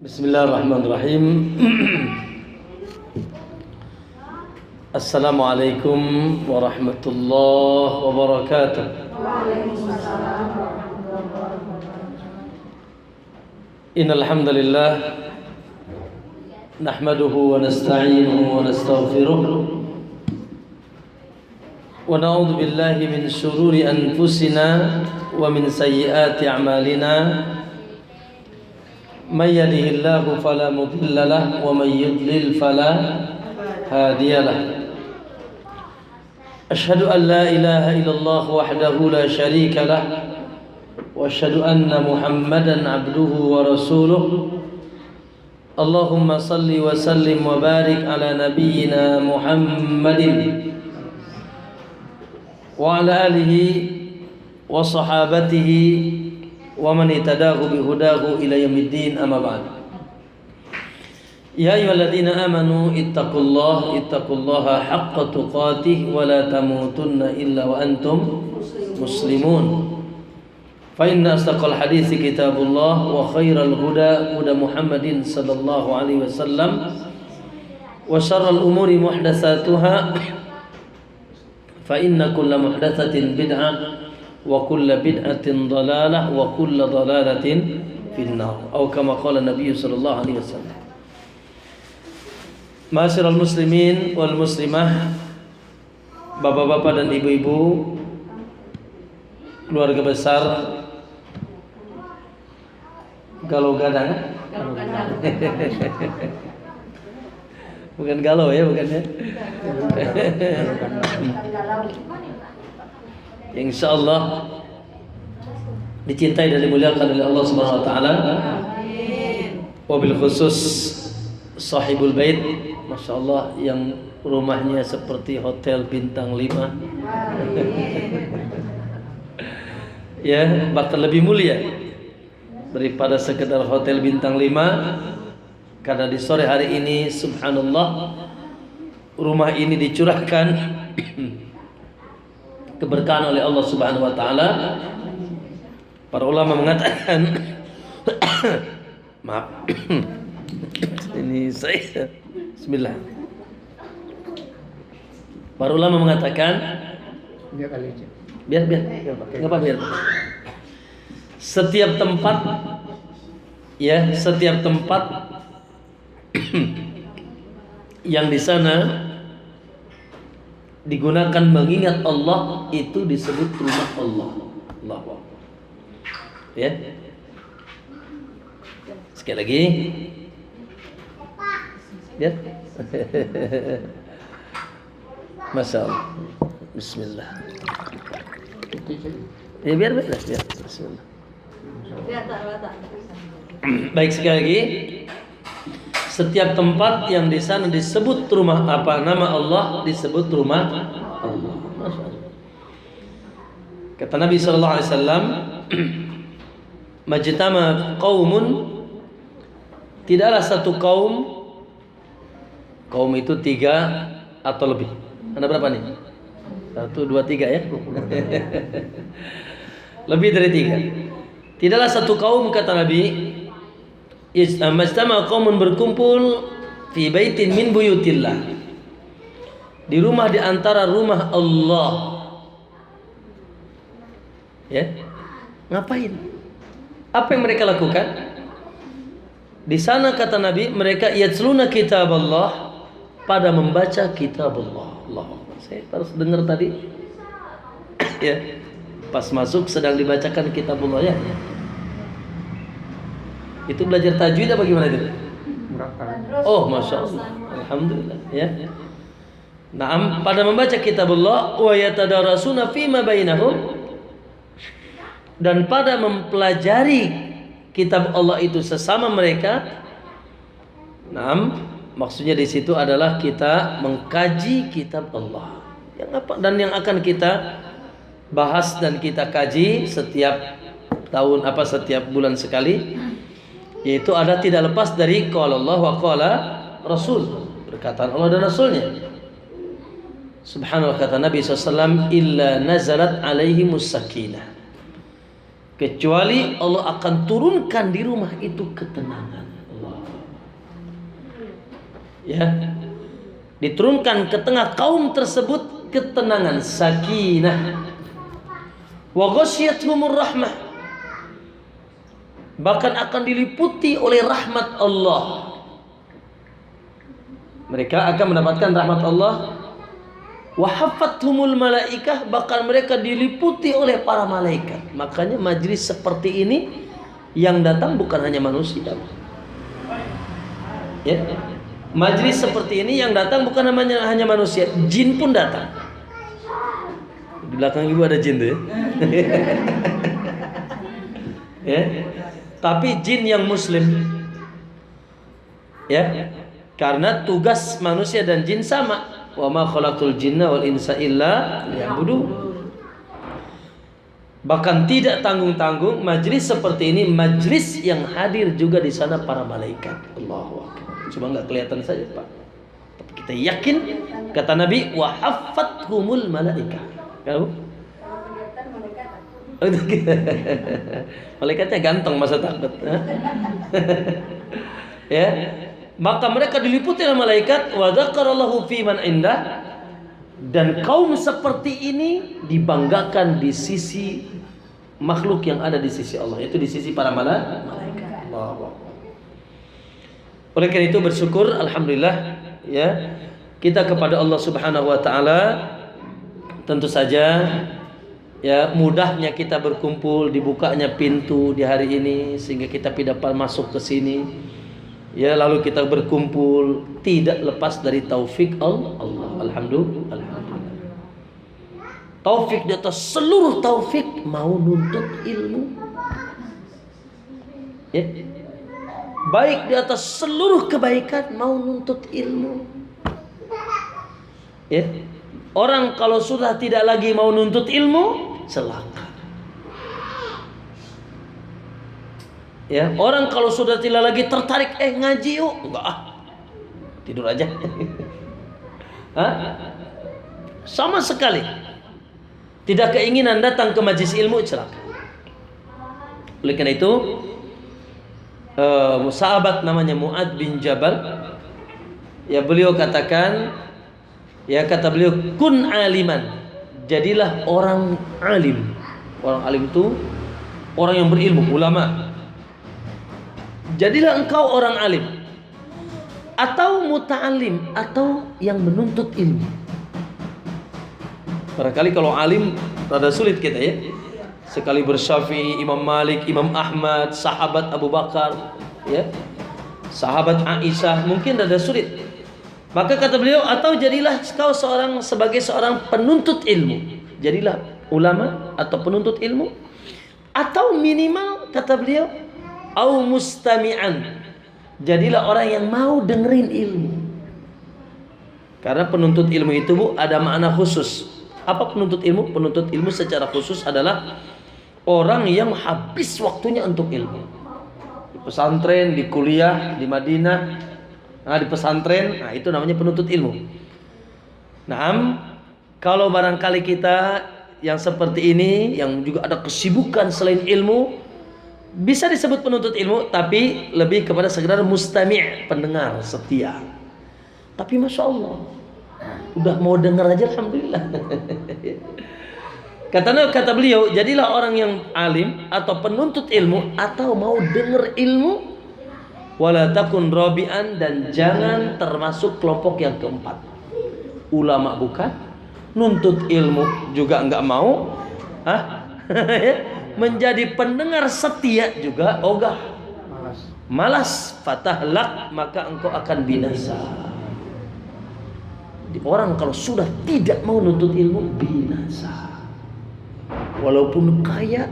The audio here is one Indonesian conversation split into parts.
Bismillahirrahmanirrahim. Assalamualaikum warahmatullahi wabarakatuh. Waalaikumsalam warahmatullahi wabarakatuh. Innal hamdalillah nahmaduhu wa nasta'inuhu wa nastaghfiruh wa na'udzu billahi min shururi anfusina wa min sayyiati a'malina. Man yahdihillahu fala mudilla lahu wa man yudlil fala hadiya lahu. Asyhadu an la ilaha illallah wahdahu la syarika lahu wa asyhadu anna Muhammadan abduhu wa rasuluh. Allahumma salli wa sallim wa barik ala nabiyyina Muhammadin wa ala alihi wa sahabatihi wa man itadahu bihudahu ila yaumiddin, amma ba'd. Ya ayyuhalladzina amanu ittaqullaha haqqa tuqatih wa la tamutunna illa wa antum muslimun. Fa inna asdaqal hadithi kitabullah wa khairal huda Muhammadin sallallahu alaihi wasallam wa syarral umuri muhdatsatuha fa inna kulla muhdatsatin bid'ah wa kulla bid'atin dhalalah wa kulla dhalalatin finnar, atau kama qala Nabi sallallahu alaihi wasallam. Ma'asyiral muslimin wal muslimah, bapak-bapak dan ibu-ibu, keluarga besar Galau Gadang. Bukan galau ya, bukan ya. Yang insyaallah dicintai dan dimuliakan oleh Allah Subhanahu wa taala. Wabil khusus sahibul bait, masyaallah, yang rumahnya seperti hotel bintang 5. Ya, bahkan lebih mulia daripada sekedar hotel bintang 5, karena di sore hari ini subhanallah rumah ini dicurahkan keberkahan oleh Allah Subhanahu wa taala. Para ulama mengatakan maaf. Ini saya bismillah. Para ulama mengatakan biar enggak apa biar. Setiap tempat yang di sana digunakan mengingat Allah itu disebut rumah Allah. Allahu Akbar. Ya. Sekali lagi. Ya. Masya Allah. Bismillah. Ya biar. Bismillah. Baik, sekali lagi. Setiap tempat yang di sana disebut rumah apa, nama Allah disebut rumah Allah. Masya Allah. Kata Nabi sallallahu alaihi wasallam, majtama qaumun, tidaklah satu kaum itu 3 atau lebih. Ada berapa nih? 1, 2, 3 ya. Lebih dari 3. Tidaklah satu kaum, kata Nabi, majtama qaumun, berkumpul fi baitin min buyutillah, di rumah di antara rumah Allah. Ya. Ngapain? Apa yang mereka lakukan? Di sana, kata Nabi, mereka yatsluna kitab Allah, pada membaca kitab Allah. Allah. Saya harus dengar tadi. Ya. Pas masuk sedang dibacakan kitab Allah, ya. Itu belajar tajwid apa gimana itu? Oh, masya Allah, alhamdulillah, ya. Naam, pada membaca kitabullah wa yatadarasuna fima bainahum, dan pada mempelajari kitab Allah itu sesama mereka. Naam, maksudnya di situ adalah kita mengkaji kitab Allah. Yang apa dan yang akan kita bahas dan kita kaji setiap tahun, setiap bulan sekali, yaitu ada tidak lepas dari qala Allah wa qala Rasul, perkataan Allah dan Rasulnya. Subhanallah, kata Nabi SAW, illa nazalat alaihimus sakinah, kecuali Allah akan turunkan di rumah itu ketenangan. Allah. Ya. Diturunkan ke tengah kaum tersebut ketenangan, sakinah. Wa ghasyiyatuhumur rahmah. Bahkan akan diliputi oleh rahmat Allah. Mereka akan mendapatkan rahmat Allah. Wa haffathumul malaikah, bahkan mereka diliputi oleh para malaikat. Makanya majlis seperti ini yang datang bukan hanya manusia. Ya. Majlis seperti ini yang datang bukan hanya manusia, jin pun datang. Di belakang ibu ada jin tuh ya. Ya. Tapi jin yang muslim. Ya. Karena tugas manusia dan jin sama. Wa ma khalaqtul jinna wal insa illa liya'budun. Bahkan tidak tanggung-tanggung majlis seperti ini, majlis yang hadir juga di sana para malaikat. Allahu akbar. Cuma enggak kelihatan saja, Pak. Tapi kita yakin kata Nabi wa haffathumul malaikah. Kamu? Malaikatnya ganteng masa takut. Ya. Maka mereka diliputi oleh malaikat, wa dzakarallahu fi man indah, dan kaum seperti ini dibanggakan di sisi makhluk yang ada di sisi Allah, itu di sisi para malaikat. Oleh karena itu bersyukur alhamdulillah ya kita kepada Allah Subhanahu wa taala. Tentu saja ya mudahnya kita berkumpul, dibukanya pintu di hari ini sehingga kita dapat masuk ke sini. Ya, lalu kita berkumpul tidak lepas dari taufik Allah. Alhamdulillah. Taufik di atas seluruh taufik, mau nuntut ilmu. Ya. Baik di atas seluruh kebaikan, mau nuntut ilmu. Ya. Orang kalau sudah tidak lagi mau nuntut ilmu, celaka. Ya, orang kalau sudah tidak lagi tertarik ngaji yuk, enggak tidur aja. Hah? Sama sekali tidak keinginan datang ke majelis ilmu, celaka. Oleh karena itu sahabat namanya Mu'adz bin Jabal, ya beliau katakan, ya kata beliau, kun aliman, jadilah orang alim. Orang alim itu orang yang berilmu, ulama. Jadilah engkau orang alim atau muta'alim, atau yang menuntut ilmu. Barangkali kalau alim rada sulit kita ya. Sekali Syafi'i, Imam Malik, Imam Ahmad, sahabat Abu Bakar, ya, sahabat Aisyah, mungkin rada sulit. Maka kata beliau, atau jadilah kau sebagai seorang penuntut ilmu. Jadilah ulama atau penuntut ilmu, atau minimal kata beliau au mustami'an, jadilah orang yang mau dengerin ilmu. Karena penuntut ilmu itu Bu ada makna khusus. Apa penuntut ilmu? Penuntut ilmu secara khusus adalah orang yang habis waktunya untuk ilmu. Di pesantren, di kuliah, di Madinah, di pesantren, itu namanya penuntut ilmu. Nah, kalau barangkali kita yang seperti ini, yang juga ada kesibukan selain ilmu, bisa disebut penuntut ilmu, tapi lebih kepada sekedar mustami', pendengar setia. Tapi masya Allah, udah mau dengar aja alhamdulillah. Kata beliau, jadilah orang yang alim atau penuntut ilmu, atau mau dengar ilmu, wala takun rabi'an, dan jangan termasuk kelompok yang keempat. Ulama bukan, nuntut ilmu juga enggak mau, menjadi pendengar setia juga ogah, malas, fatahlak, maka engkau akan binasa. Orang kalau sudah tidak mau nuntut ilmu, binasa. Walaupun kaya,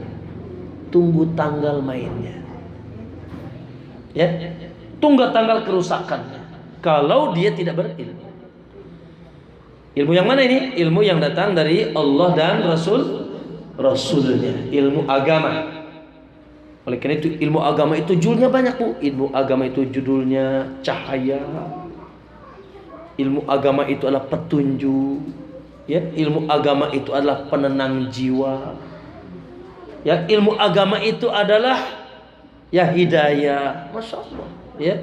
tunggu tanggal mainnya. Ya, tunggu tanggal kerusakannya. Kalau dia tidak berilmu. Ilmu yang mana ini? Ilmu yang datang dari Allah dan Rasulnya, ilmu agama. Oleh karena itu ilmu agama itu judulnya banyak Bu. Ilmu agama itu judulnya cahaya. Ilmu agama itu adalah petunjuk. Ya, ilmu agama itu adalah penenang jiwa. Ya, ilmu agama itu adalah ya hidayah. Masya Allah. Ya,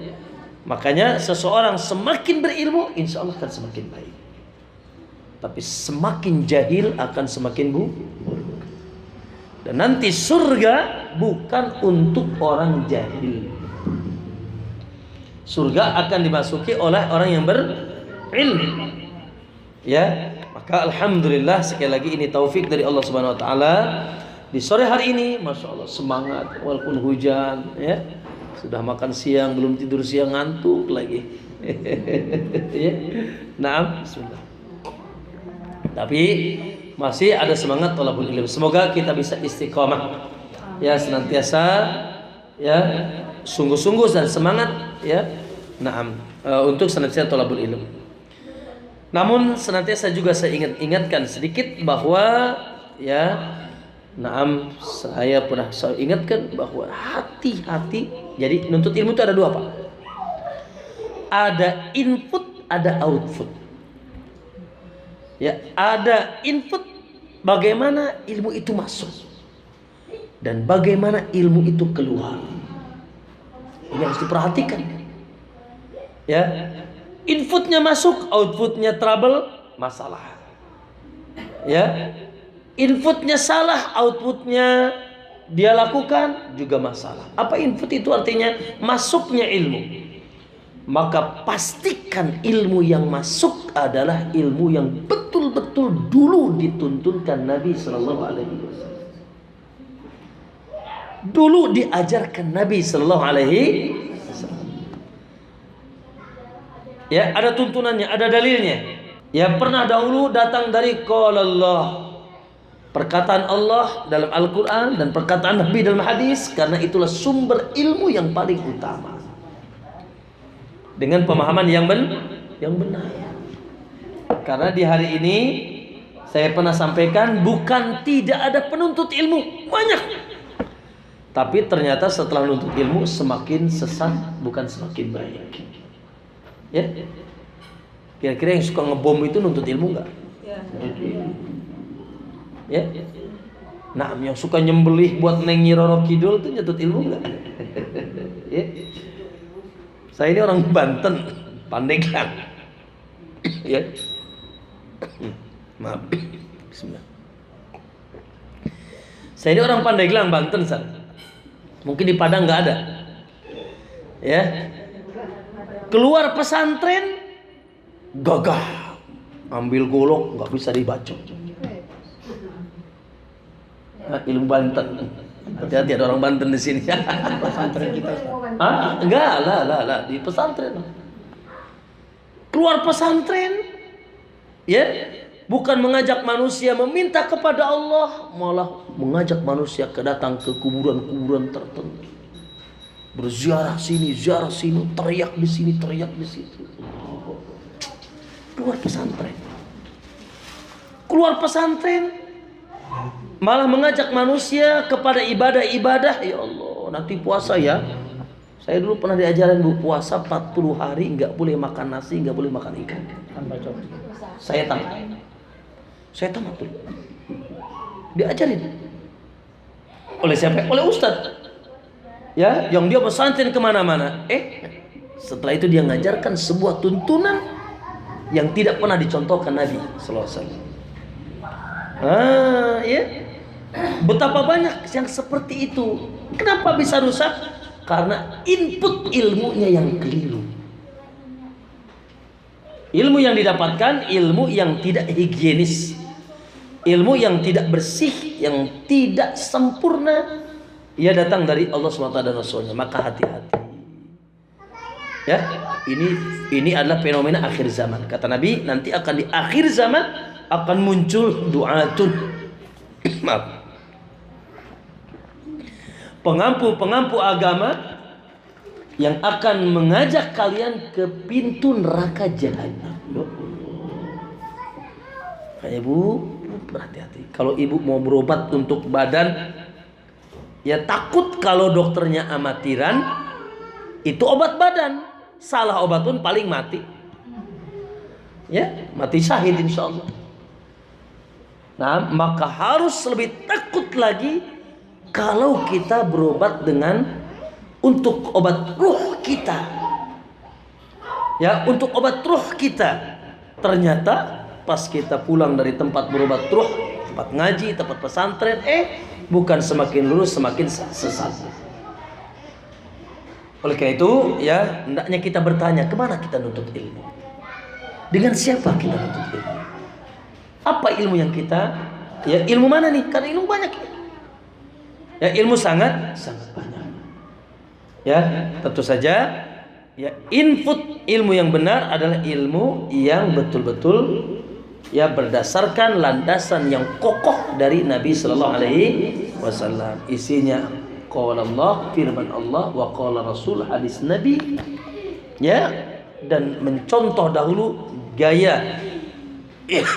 Makanya seseorang semakin berilmu, insya Allah akan semakin baik. Tapi semakin jahil akan semakin buruk. Dan nanti surga bukan untuk orang jahil. Surga akan dimasuki oleh orang yang berilmu. Ya, maka alhamdulillah sekali lagi ini taufik dari Allah Subhanahu wa taala. Di sore hari ini masya Allah semangat walaupun hujan, ya. Sudah makan siang, belum tidur siang, ngantuk lagi. Ya. Naam, bismillah. Tapi masih ada semangat thalabul ilm. Semoga kita bisa istiqomah. Ya, senantiasa ya sungguh-sungguh dan semangat ya. Naam, untuk senantiasa thalabul ilm. Namun senantiasa juga saya ingatkan sedikit bahwa ya, naam, saya ingatkan bahwa hati-hati. Jadi nuntut ilmu itu ada dua, Pak. Ada input, ada output. Ya, ada input bagaimana ilmu itu masuk dan bagaimana ilmu itu keluar. Ini harus diperhatikan. Ya, inputnya masuk, outputnya trouble, masalah. Ya, inputnya salah, outputnya dia lakukan juga masalah. Apa input itu? Artinya masuknya ilmu. Maka pastikan ilmu yang masuk adalah ilmu yang betul-betul dulu dituntunkan Nabi Sallallahu Alaihi Wasallam. Dulu diajarkan Nabi Sallallahu Alaihi Wasallam. Ya, ada tuntunannya, ada dalilnya. Ya, pernah dahulu datang dari qala Allah, perkataan Allah dalam Al-Quran dan perkataan Nabi dalam hadis, karena itulah sumber ilmu yang paling utama. Dengan pemahaman yang benar. Karena di hari ini saya pernah sampaikan, bukan tidak ada penuntut ilmu, banyak. Tapi ternyata setelah menuntut ilmu semakin sesat, bukan semakin baik. Ya, kira-kira yang suka ngebom itu nuntut ilmu nggak? Ya. Nah, yang suka nyembelih buat Neng Nyi Roro Kidul itu nyetut ilmu nggak? Ya. Saya ini orang Banten, Pandeglang. Ya. Maaf. Bismillah. Saya ini orang Pandeglang, Banten, San. Mungkin di Padang nggak ada. Ya. Keluar pesantren gagah, ambil golok nggak bisa dibaca. Ilmu Banten. Hati-hati ada orang Banten di sini. Pesantren kita. Enggak lah di pesantren. Keluar pesantren, ya, bukan mengajak manusia meminta kepada Allah, malah mengajak manusia datang ke kuburan-kuburan tertentu. Berziarah sini, ziarah sini, teriak di sini, teriak di situ. Keluar pesantren. Keluar pesantren malah mengajak manusia kepada ibadah-ibadah. Ya Allah, nanti puasa ya. Saya dulu pernah diajarin puasa 40 hari nggak boleh makan nasi, nggak boleh makan ikan. Saya tamat tuh. Diajarin. Oleh siapa? Oleh ustadz. Ya, yang dia pesantren kemana-mana. Setelah itu dia ngajarkan sebuah tuntunan yang tidak pernah dicontohkan Nabi Sallallahu Alaihi Wasallam. Ya. Betapa banyak yang seperti itu. Kenapa bisa rusak? Karena input ilmunya yang keliru. Ilmu yang didapatkan, ilmu yang tidak higienis, ilmu yang tidak bersih, yang tidak sempurna. Ia datang dari Allah SWT dan Rasulnya. Maka hati-hati. Ya, ini adalah fenomena akhir zaman. Kata Nabi, nanti akan di akhir zaman akan muncul du'atun. Maaf. Pengampu agama yang akan mengajak kalian ke pintu neraka jahanam. Kayak ibu, berhati-hati. Kalau ibu mau berobat untuk badan, ya takut kalau dokternya amatiran, itu obat badan. Salah obat pun paling mati. Ya, mati syahid insyaallah. Nah, maka harus lebih takut lagi kalau kita berobat dengan untuk obat ruh kita. Ya, untuk obat ruh kita. Ternyata pas kita pulang dari tempat berobat ruh, tempat ngaji, tempat pesantren, bukan semakin lurus, semakin sesat. Oleh karena itu, ya, hendaknya kita bertanya, kemana kita nuntut ilmu? Dengan siapa kita nuntut ilmu? Apa ilmu yang kita, ya, ilmu mana nih? Karena ilmu banyak. Ya, ilmu sangat banyak. Ya, tentu saja, ya, input ilmu yang benar adalah ilmu yang betul-betul, ya, berdasarkan landasan yang kokoh dari Nabi Sallallahu Alaihi Wasallam. Isinya qala Allah, firman Allah, wa qala Rasul, hadis Nabi, ya, dan mencontoh dahulu gaya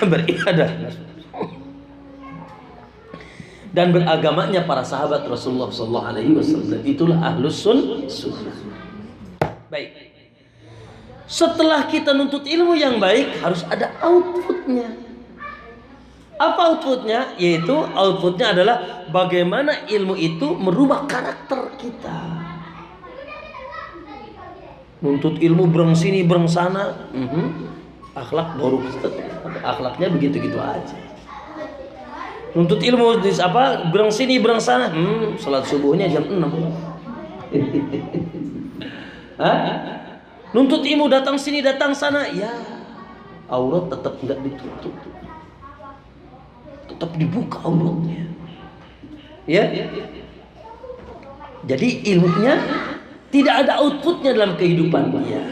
beribadah dan beragamanya para sahabat Rasulullah Sallallahu Alaihi Wasallam. Itulah ahlus sunnah. Baik. Setelah kita nuntut ilmu yang baik, harus ada outputnya. Apa outputnya? Yaitu outputnya adalah bagaimana ilmu itu merubah karakter kita. Nuntut ilmu berang sini berang sana, akhlak baru, akhlaknya begitu-gitu aja. Nuntut ilmu berang sini berang sana, salat subuhnya jam 6. Nuntut ilmu datang sini datang sana, ya, aurat tetap enggak ditutup, tetap dibuka auratnya, ya. Jadi ilmunya tidak ada outputnya dalam kehidupan dia.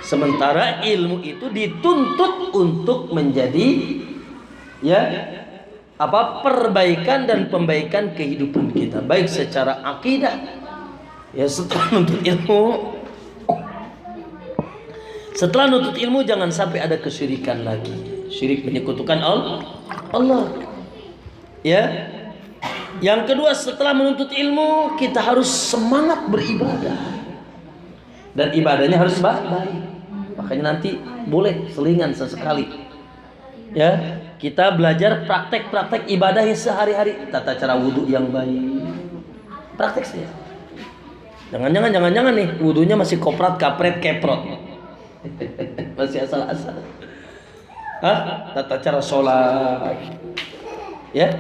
Sementara ilmu itu dituntut untuk menjadi, ya, perbaikan dan pembaikan kehidupan kita, baik secara akidah. Ya, setelah nuntut ilmu jangan sampai ada kesyirikan lagi. Syirik menyekutukan Allah. Ya. Yang kedua, setelah menuntut ilmu kita harus semangat beribadah. Dan ibadahnya harus baik. Makanya nanti boleh selingan sesekali. Ya, kita belajar praktek-praktek ibadah sehari-hari, tata cara wudhu yang baik. Praktek saja. Jangan nih wudhunya masih koprat, kapret, keprot. Masih asal-asal. Tata cara sholat. Ya.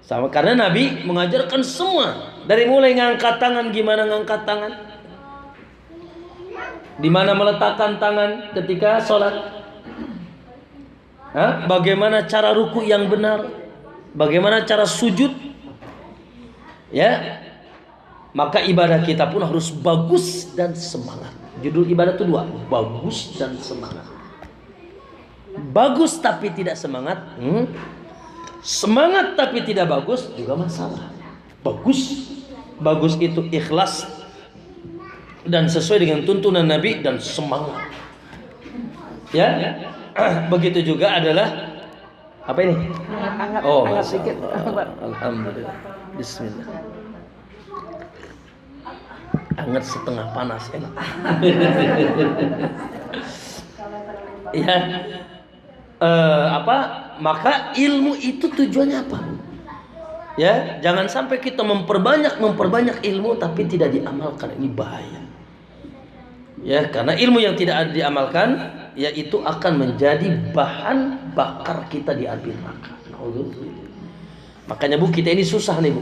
Sama, karena Nabi mengajarkan semua, dari mulai ngangkat tangan, gimana ngangkat tangan, di mana meletakkan tangan ketika sholat, bagaimana cara ruku yang benar, bagaimana cara sujud, ya. Maka ibadah kita pun harus bagus dan semangat. Judul ibadah itu 2, bagus dan semangat. Bagus tapi tidak semangat, semangat tapi tidak bagus juga masalah. Bagus itu ikhlas dan sesuai dengan tuntunan Nabi dan semangat. Ya, begitu juga adalah apa ini? Hangat sedikit. Alhamdulillah. Bismillah. Hangat setengah panas, enak. Ya, maka ilmu itu tujuannya apa? Ya, jangan sampai kita memperbanyak ilmu tapi tidak diamalkan. Ini bahaya. Ya, karena ilmu yang tidak diamalkan, ya, itu akan menjadi bahan bakar kita di api neraka. Makanya Bu, kita ini susah nih Bu.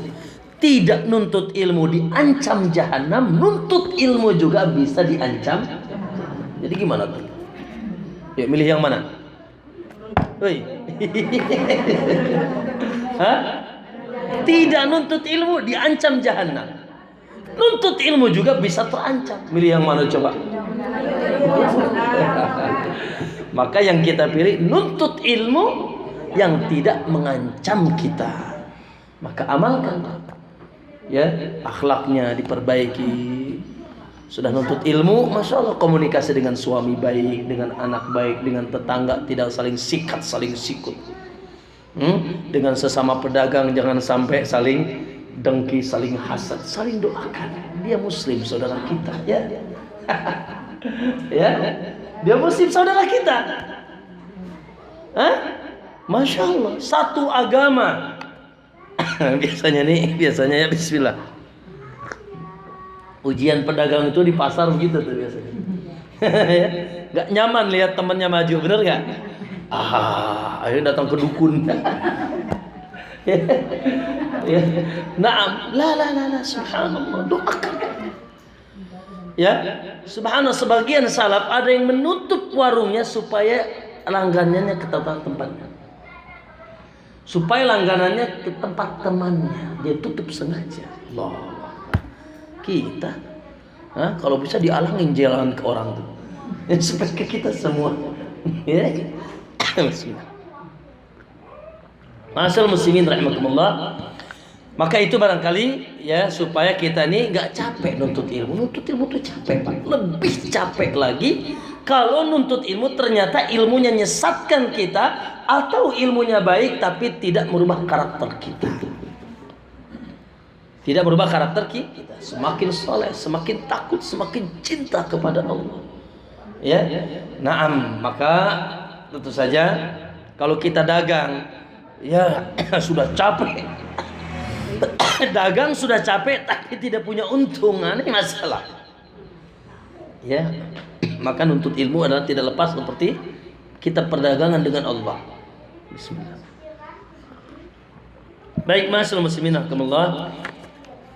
Tidak nuntut ilmu diancam jahanam, nuntut ilmu juga bisa diancam. Jadi gimana tuh? Ya, milih yang mana? Hei. Tidak nuntut ilmu diancam jahanam, nuntut ilmu juga bisa terancam. Milih yang mana coba? Maka yang kita pilih nuntut ilmu yang tidak mengancam kita. Maka amalkan, ya, akhlaknya diperbaiki. Sudah nuntut ilmu, masya Allah, komunikasi dengan suami baik, dengan anak baik, dengan tetangga tidak saling sikat, saling sikut. Dengan sesama pedagang jangan sampai saling dengki, saling hasad, saling doakan. Dia muslim saudara kita, ya. Ya, dia muslim saudara kita. Masya Allah, satu agama. Biasanya ya bismillah. Ujian pedagang itu di pasar begitu tuh biasanya. Ya, nggak nyaman lihat temannya maju, bener nggak? Akhirnya datang ke dukun. Ya, naam, la, subhanallah, doakan. Ya, subhanallah, sebagian salaf ada yang menutup warungnya supaya langganannya ke tempatnya. Supaya langganannya ke tempat temannya, dia tutup sengaja. Allah. Kita, kalau bisa dialangin jalan ke orang tuh, supaya ke kita semua. Ya, Bismillah. Ma'asyiral muslimin rahimakumullah. Maka itu barangkali ya supaya kita nih nggak capek nuntut ilmu. Nuntut ilmu tuh capek, Pak. Lebih capek lagi kalau nuntut ilmu ternyata ilmunya nyesatkan kita atau ilmunya baik tapi tidak merubah karakter kita. Tidak merubah karakter kita. Semakin soleh, semakin takut, semakin cinta kepada Allah. Ya, naam. Maka tentu saja kalau kita dagang, ya sudah capek. Dagang sudah capek tapi tidak punya untung, ini masalah. Ya, maka nuntut ilmu adalah tidak lepas seperti kita perdagangan dengan Allah. Bismillah. Baik, ma'asyiral muslimin rahimakumullah.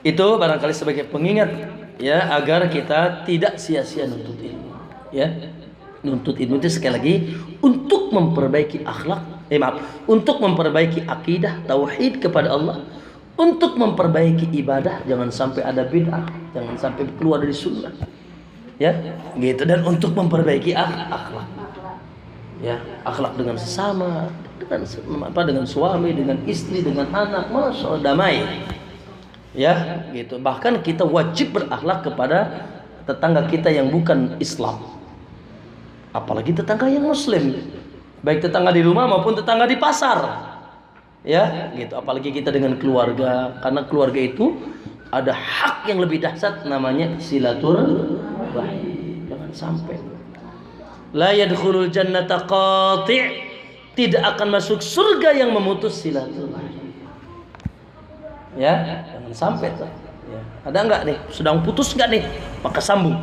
Itu barangkali sebagai pengingat ya agar kita tidak sia-sia nuntut ilmu. Ya, nuntut ilmu itu sekali lagi untuk memperbaiki akhlak, untuk memperbaiki akidah tauhid kepada Allah, untuk memperbaiki ibadah, jangan sampai ada bid'ah, jangan sampai keluar dari sunnah. Ya, gitu, dan untuk memperbaiki akhlak. Ya, akhlak dengan sesama, dengan suami, dengan istri, dengan anak, masya Allah, damai. Ya, gitu. Bahkan kita wajib berakhlak kepada tetangga kita yang bukan Islam. Apalagi tetangga yang muslim. Baik tetangga di rumah maupun tetangga di pasar. Ya, gitu. Apalagi kita dengan keluarga, karena keluarga itu ada hak yang lebih dahsyat namanya silaturahim. Jangan sampai. La yadkhulul jannata qati', tidak akan masuk surga yang memutus silaturahim. Ya, jangan sampai tuh. Ya. Ada enggak nih? Sedang putus enggak nih? Maka sambung.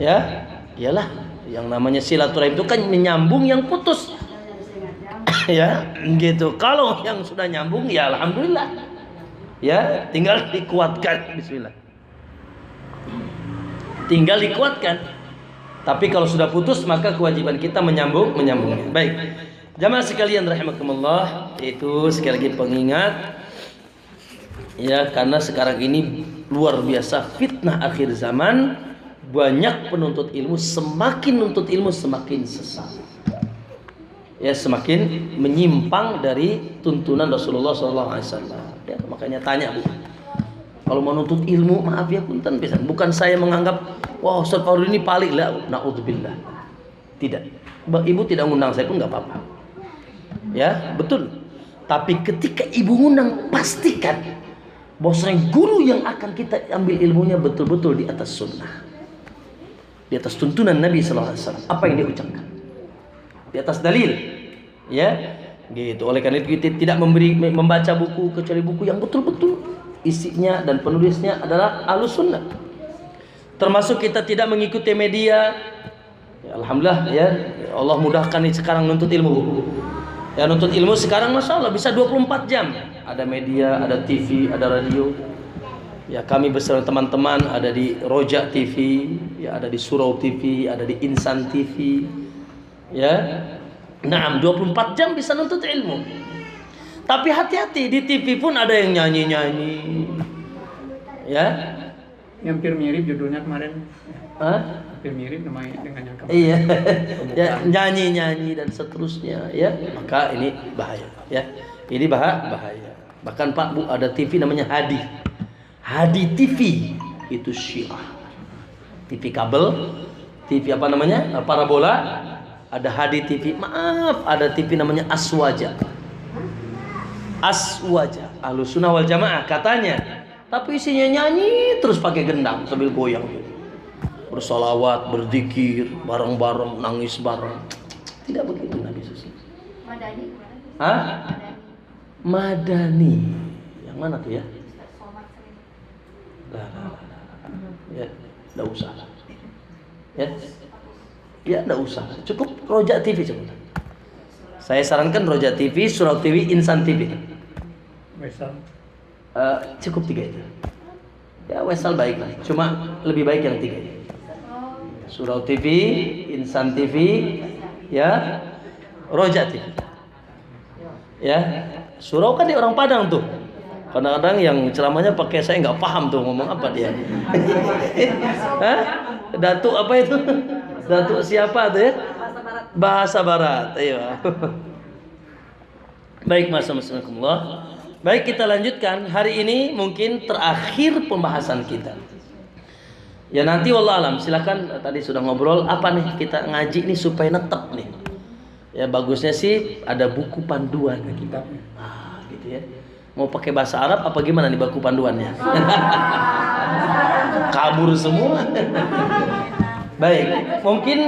Ya, iyalah. Yang namanya silaturahim itu kan menyambung yang putus. Ya, gitu. Kalau yang sudah nyambung, ya alhamdulillah. Ya, tinggal dikuatkan. Bismillah. Tinggal dikuatkan. Tapi kalau sudah putus, maka kewajiban kita menyambungnya. Baik. Jamaah sekalian rahimakumullah, itu sekali lagi pengingat. Ya, karena sekarang ini luar biasa fitnah akhir zaman, banyak penuntut ilmu semakin nuntut ilmu semakin sesat. Ya, semakin menyimpang dari tuntunan Rasulullah SAW. Ya, makanya tanya, Bu. Kalau menuntut ilmu, maaf ya punten pisan. Bukan saya menganggap wah Ustaz Fahru ini paling lah, naudzubillah. Tidak. Ibu tidak ngundang saya pun enggak apa-apa. Ya, betul. Tapi ketika ibu ngundang, pastikan bahwasanya guru yang akan kita ambil ilmunya betul-betul di atas sunnah, di atas tuntunan Nabi SAW. Apa yang dia ucapkan, di atas dalil, ya, gitu. Oleh karena itu kita tidak membaca buku kecuali buku yang betul-betul isinya dan penulisnya adalah ahlus sunnah. Termasuk kita tidak mengikuti media. Ya, alhamdulillah ya, Allah mudahkan nih sekarang nuntut ilmu. Ya, nuntut ilmu sekarang masya Allah bisa 24 jam. Ada media, ada TV, ada radio. Ya, kami bersama teman-teman ada di Roja TV, ya, ada di Surau TV, ada di Insan TV. Ya, nah 24 jam bisa nuntut ilmu. Tapi hati-hati, di TV pun ada yang nyanyi-nyanyi. Ya, hampir mirip judulnya kemarin. Hah? Hampir mirip namanya dengan yang kemarin. Iya. Ya, nyanyi-nyanyi dan seterusnya, ya. Maka ini bahaya, ya. Ini bahaya. Bahkan Pak Bu ada TV namanya Hadi. Hadi TV itu Syiah. TV kabel, TV apa namanya? Parabola. Ada Hadi TV. Maaf, ada TV namanya Aswaja. Aswaja, Ahlus Sunnah wal Jamaah katanya. Tapi isinya nyanyi terus pakai gendang sambil goyang. Bersolawat, berzikir, bareng-bareng, nangis bareng. Tidak begitu Nabi Susi. Madani. Hah? Madani. Yang mana tuh ya? Ya, enggak usah. Ya, ya enggak usah. Cukup Roja TV cukup. Saya sarankan Roja TV, Surau TV, Insan TV. Wesal. Cukup 3 itu. Ya Wesal baik lah. Cuma lebih baik yang 3 ini. Surau TV, Insan TV, ya, Roja TV. Ya, Surau kan dia orang Padang tuh. Kadang-kadang yang ceramahnya pakai saya nggak paham tuh ngomong apa dia. Hah? Datuk apa itu? Datuk siapa tuh ya? Bahasa Barat. Iya. Baik, Masya-Allah. Baik, kita lanjutkan. Hari ini mungkin terakhir pembahasan kita. Ya nanti wallah alam, silakan tadi sudah ngobrol apa nih kita ngaji nih supaya netep nih. Ya bagusnya sih ada buku panduan Kitabnya. gitu ya. Mau pakai bahasa Arab apa gimana nih buku panduannya? Kabur semua. Baik, mungkin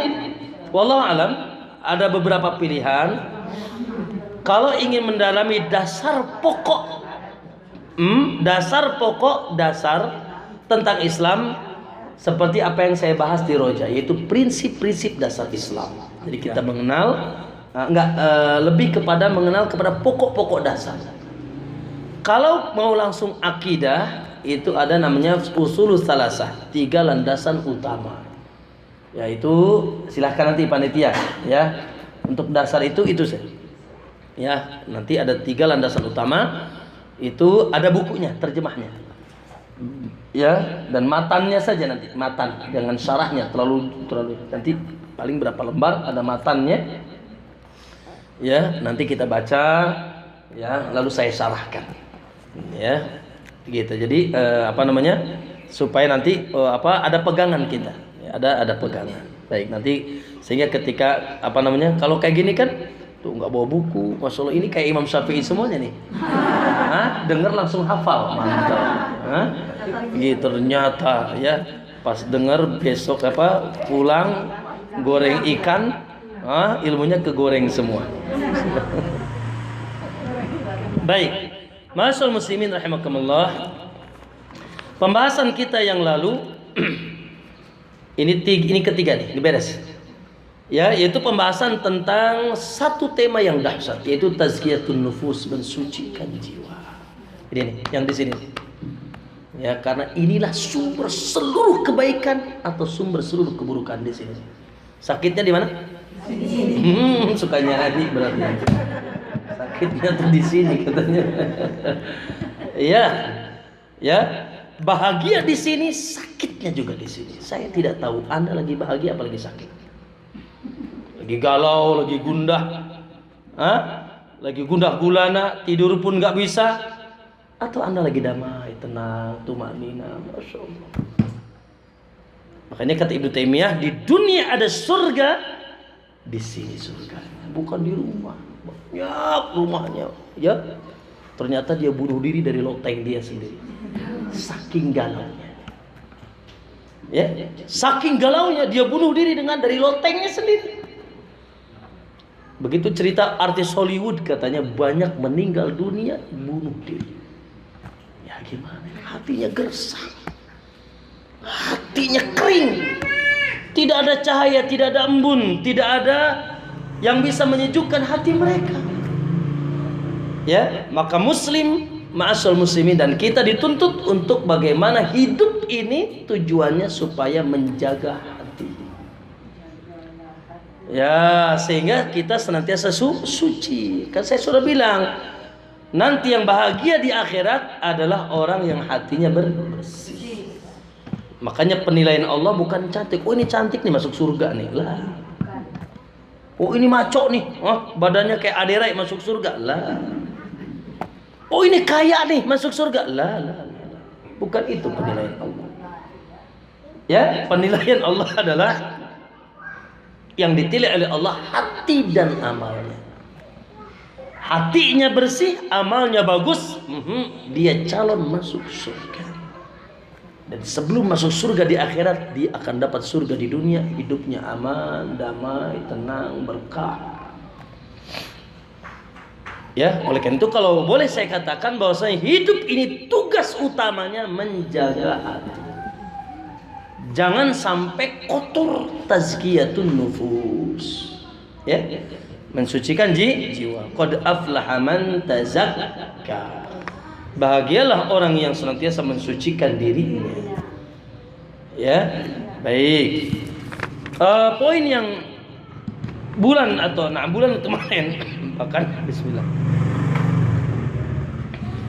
wallahu alam ada beberapa pilihan. Kalau ingin mendalami dasar pokok tentang Islam seperti apa yang saya bahas di Roja, yaitu prinsip-prinsip dasar Islam. Jadi kita mengenal lebih kepada mengenal kepada pokok-pokok dasar. Kalau mau langsung akidah, itu ada namanya usulus salasah, 3 landasan utama. Yaitu silahkan nanti panitia ya. Untuk dasar itu saja. Ya, nanti ada 3 landasan utama. Itu ada bukunya, terjemahnya. Ya, dan matannya saja nanti, matan, jangan syarahnya terlalu nanti paling berapa lembar ada matannya. Ya, nanti kita baca ya, lalu saya syarahkan. Ya, gitu. Jadi supaya nanti ada pegangan kita. Ya, ada pegangan. Baik, nanti sehingga ketika kalau kayak gini kan tuh nggak bawa buku, Masya Allah ini kayak Imam Syafi'i semuanya nih. Dengar langsung hafal, mantap. Gitu ternyata ya, pas dengar besok pulang goreng ikan, ilmunya kegoreng semua. Baik, Ma'asyiral muslimin rahimakumullah. Pembahasan kita yang lalu ini ketiga nih, beres. Ya, yaitu pembahasan tentang satu tema yang dahsyat, yaitu tazkiyatun nufus, mensucikan jiwa. Ini nih, yang di sini. Ya, karena inilah sumber seluruh kebaikan atau sumber seluruh keburukan di sini. Sakitnya di mana? Di sini. Sukanya Adi berarti. Sakitnya tuh di sini katanya. Ya. Bahagia di sini, sakitnya juga di sini. Saya tidak tahu Anda lagi bahagia apa lagi sakit. Lagi galau, lagi gundah. Lagi gundah gulana, tidur pun nggak bisa. Atau Anda lagi damai, tenang, tumanina, Masya Allah. Makanya kata Ibnu Taimiyah, di dunia ada surga, di sini surganya, bukan di rumah. Banyak rumahnya, ya. Ternyata dia bunuh diri dari loteng dia sendiri. Saking galaunya. Ya, saking galaunya dia bunuh diri dari lotengnya sendiri. Begitu cerita artis Hollywood, katanya banyak meninggal dunia bunuh diri. Ya gimana? Hatinya gersang, hatinya kering, tidak ada cahaya, tidak ada embun, tidak ada yang bisa menyejukkan hati mereka. Ya, maka muslim, ma'asyiral muslimin, dan kita dituntut untuk bagaimana hidup ini tujuannya supaya menjaga hati. Ya, sehingga kita senantiasa suci. Kan saya sudah bilang, nanti yang bahagia di akhirat adalah orang yang hatinya bersih. Makanya penilaian Allah bukan cantik. Oh ini cantik nih masuk surga nih. Lah. Oh ini maco nih. Badannya kayak aderai masuk surga. Lah. Oh ini kaya nih masuk surga. Lah. Bukan itu penilaian Allah. Ya, penilaian Allah adalah yang ditilai oleh Allah hati dan amalnya. Hatinya bersih, amalnya bagus, dia calon masuk surga. Dan sebelum masuk surga di akhirat, dia akan dapat surga di dunia, hidupnya aman, damai, tenang, berkah. Ya, oleh karena itu kalau boleh saya katakan bahwasanya hidup ini tugas utamanya menjaga hati. Jangan sampai kotor tazkiyatun nufus. Ya, mensucikan jiwa. Qad aflaha man tazakka. Bahagialah orang yang senantiasa mensucikan dirinya. Ya, baik. Poin yang bulan kemarin, bahkan bismillah.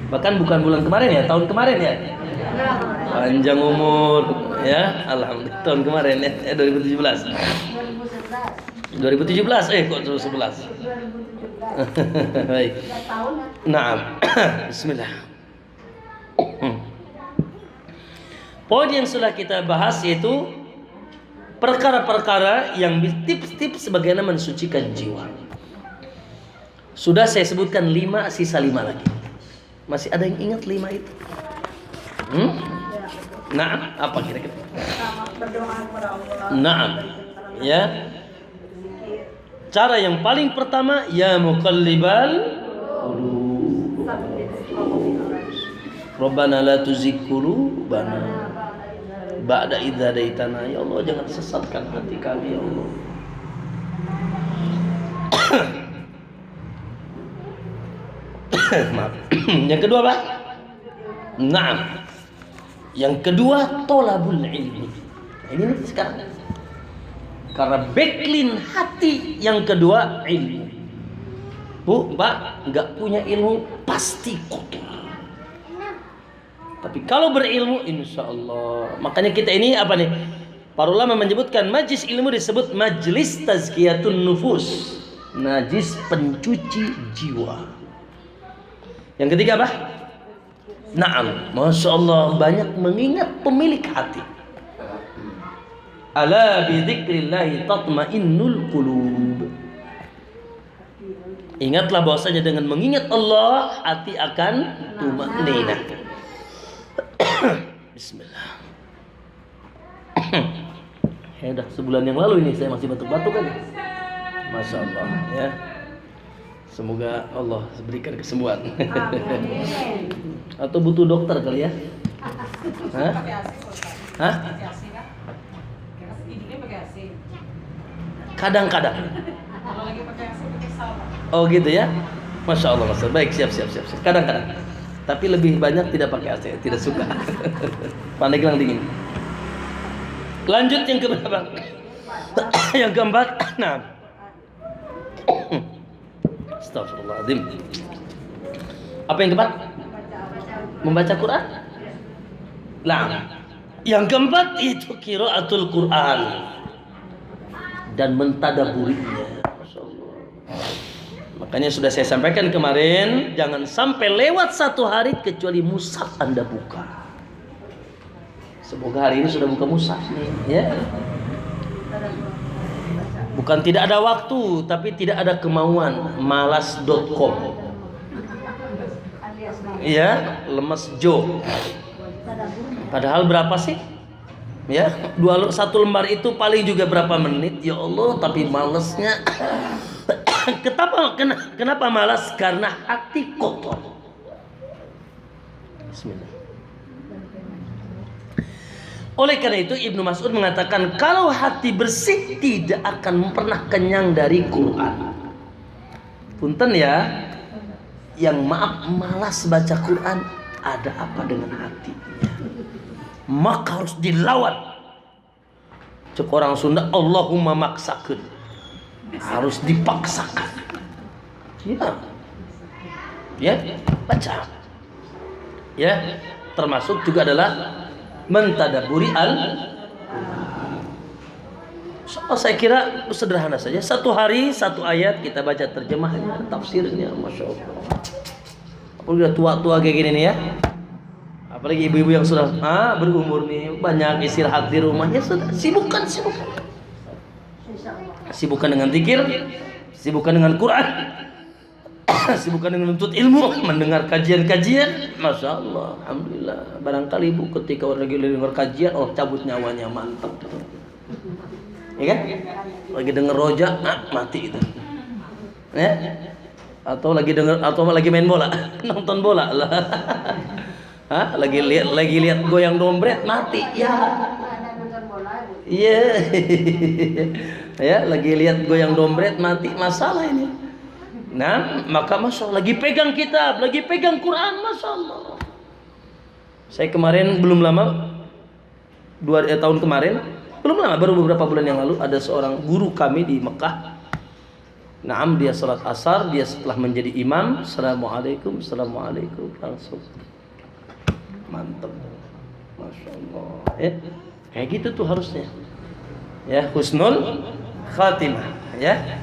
Bahkan bukan bulan kemarin ya, tahun kemarin ya. Panjang umur ya, alhamdulillah tahun kemarin ya, 2017. 2017 kok 2011. Baik. Naam. Bismillah. Poin yang sudah kita bahas yaitu perkara-perkara yang tips-tips bagaimana mensucikan jiwa. Sudah saya sebutkan 5, sisa 5 lagi. Masih ada yang ingat 5 itu? Nah, apa kira-kira? Nah, ya. Cara yang paling pertama, ya muqallibal qulub. Rabbana la tuzigh qulubana ba'da idh hadaitana. Ya Allah, jangan sesatkan hati kami ya Allah. Maaf. Yang kedua, Pak? Naam. Yang kedua, tolabul ilmi. Ini nih sekarang. Karena backlink hati yang kedua ilmu. Bu, Pak, nggak punya ilmu pasti kotor. Tapi kalau berilmu, insya Allah. Makanya kita ini apa nih? Para ulama menyebutkan majlis ilmu disebut majlis tazkiyatun nufus, najis pencuci jiwa. Yang ketiga apa? Naam, masya Allah, banyak mengingat pemilik hati. Ala bidzikrillahi tatmainnul qulub. Ingatlah bahwasanya dengan mengingat Allah hati akan tumanina. Bismillah. Ya udah sebulan yang lalu ini saya masih batuk-batuk kan. Masya Allah ya. Semoga Allah berikan kesembuhan. Atau butuh dokter kali ya? Hah? Hah? Kadang-kadang. Oh gitu ya? Masya Allah, Mas. Baik, siap. Kadang-kadang. Tapi lebih banyak tidak pakai AC, tidak suka. Pandai gelang dingin. Lanjut yang keberapa? Yang keempat. Nah. Astagfirullahaladzim. Apa yang keempat? Membaca Quran. Nah, yang keempat itu qiraatul Quran dan mentadaburinya. Masya Allah. Makanya sudah saya sampaikan kemarin, jangan sampai lewat 1 hari kecuali mushaf Anda buka. Semoga hari ini sudah buka mushaf nih, ya. Bukan tidak ada waktu, tapi tidak ada kemauan. Malas.com. Iya, lemes Jo. Padahal berapa sih? Ya, 1 lembar itu paling juga berapa menit? Ya Allah, tapi malesnya. Kenapa malas? Karena hati kotor. Bismillah. Oleh karena itu Ibnu Mas'ud mengatakan kalau hati bersih tidak akan pernah kenyang dari Quran. Punten ya, yang malas baca Quran, ada apa dengan hatinya? Maka harus dilawan. Cek orang Sunda, Allahumma maksakeun. Harus dipaksakan. Ya, baca. Ya, termasuk juga adalah mentadaburi saya kira sederhana saja. 1 hari 1 ayat kita baca terjemahnya, tafsirnya, masya Allah. Udah tua-tua kayak gini nih ya. Apalagi ibu-ibu yang sudah berumur nih, banyak istirahat di rumahnya, sudah sibukkan. Sibukkan dengan zikir, sibukkan dengan Quran, sibukkan dengan menuntut ilmu, mendengar kajian-kajian. Masya Allah, alhamdulillah. Barangkali ibu ketika orang lagi dengar kajian, cabut nyawanya, mantap. Ya kan? Lagi denger rojak, mati itu. Ya? Atau lagi main bola, nonton bola lah. Lagi lihat goyang dompet, mati ya. Iya. Ya, lagi lihat goyang dompet mati, masalah ini. Nah, maka masya Allah, lagi pegang kitab, lagi pegang Quran, masya Allah. Saya kemarin belum lama, tahun kemarin, belum lama, baru beberapa bulan yang lalu, ada seorang guru kami di Mekah. Naam, dia salat asar, dia setelah menjadi imam, assalamualaikum, langsung mantap, masya Allah. Ya, kayak gitu tuh harusnya. Ya, husnul khatimah. Ya.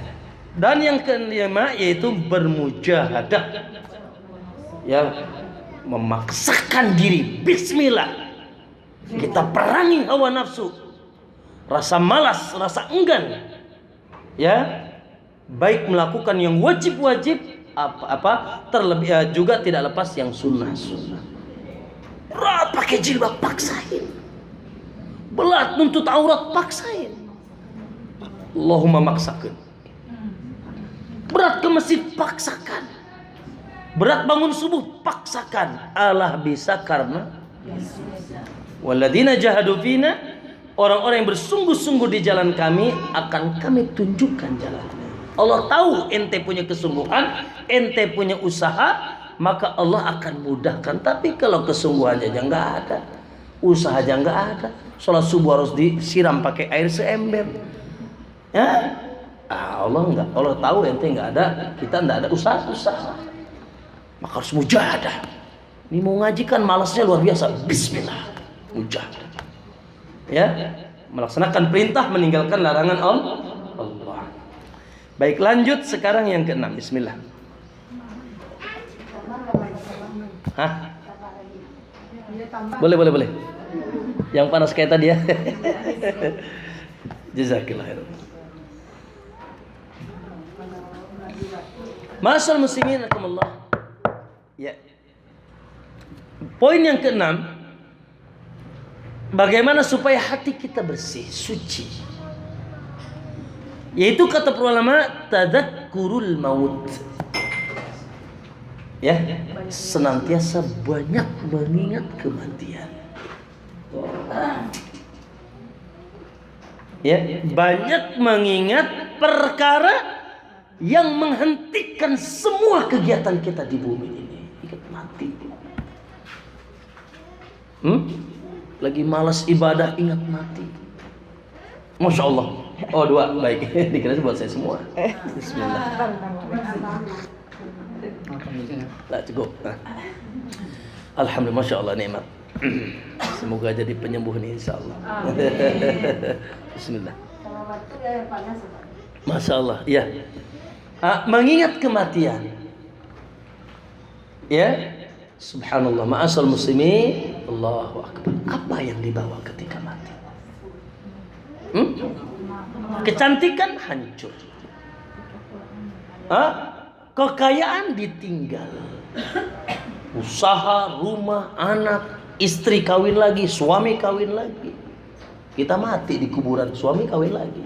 Dan yang kelima yaitu bermujahadah. Ya, memaksakan diri. Bismillah. Kita perangi hawa nafsu, rasa malas, rasa enggan. Ya, baik melakukan yang wajib-wajib terlebih juga tidak lepas yang sunnah-sunnah. Berat pakai jilbab, paksain. Berat nuntut aurat, paksain. Allahumma maksakan. Berat ke masjid, paksakan. Berat bangun subuh, paksakan. Allah bisa karena walladzina jahadu fina, orang-orang yang bersungguh-sungguh di jalan kami akan kami tunjukkan jalannya. Allah tahu ente punya kesungguhan, ente punya usaha, maka Allah akan mudahkan. Tapi kalau kesungguhannya aja nggak ada, usaha aja nggak ada, sholat subuh harus disiram pakai air seember, ya. Allah enggak, Allah tahu ente nggak ada, kita nggak ada usaha, maka harus mujahadah. Ini mau ngaji kan malasnya luar biasa. Bismillah, mujahadah. Ya, melaksanakan perintah, meninggalkan larangan Allah. Baik, lanjut sekarang yang keenam. Bismillah. Hah? Boleh. Yang panas kayak tadi ya. Jazakillah khairan. Ma'asyiral muslimin rahimakumullah. Ya. Poin yang keenam, bagaimana supaya hati kita bersih, suci. Yaitu kata para ulama, tadzakkurul maut. Ya, senantiasa banyak mengingat kematian. Ya, banyak mengingat perkara yang menghentikan semua kegiatan kita di bumi ini. Ingat mati. Lagi malas ibadah, ingat mati. Masya Allah. Oh, dua, baik. Dikira buat saya semua. Bismillah. Lah, cukup. Alhamdulillah, Masya Allah, nikmat. Semoga jadi penyembuh nih, insya Allah. Bismillah. Masya Allah, ya. Mengingat kematian. Ya, subhanallah, ma'asal muslimin, Allahu akbar. Apa yang dibawa ketika mati? Kecantikan hancur. Kekayaan ditinggal. Usaha, rumah, anak, istri kawin lagi, suami kawin lagi. Kita mati di kuburan, suami kawin lagi.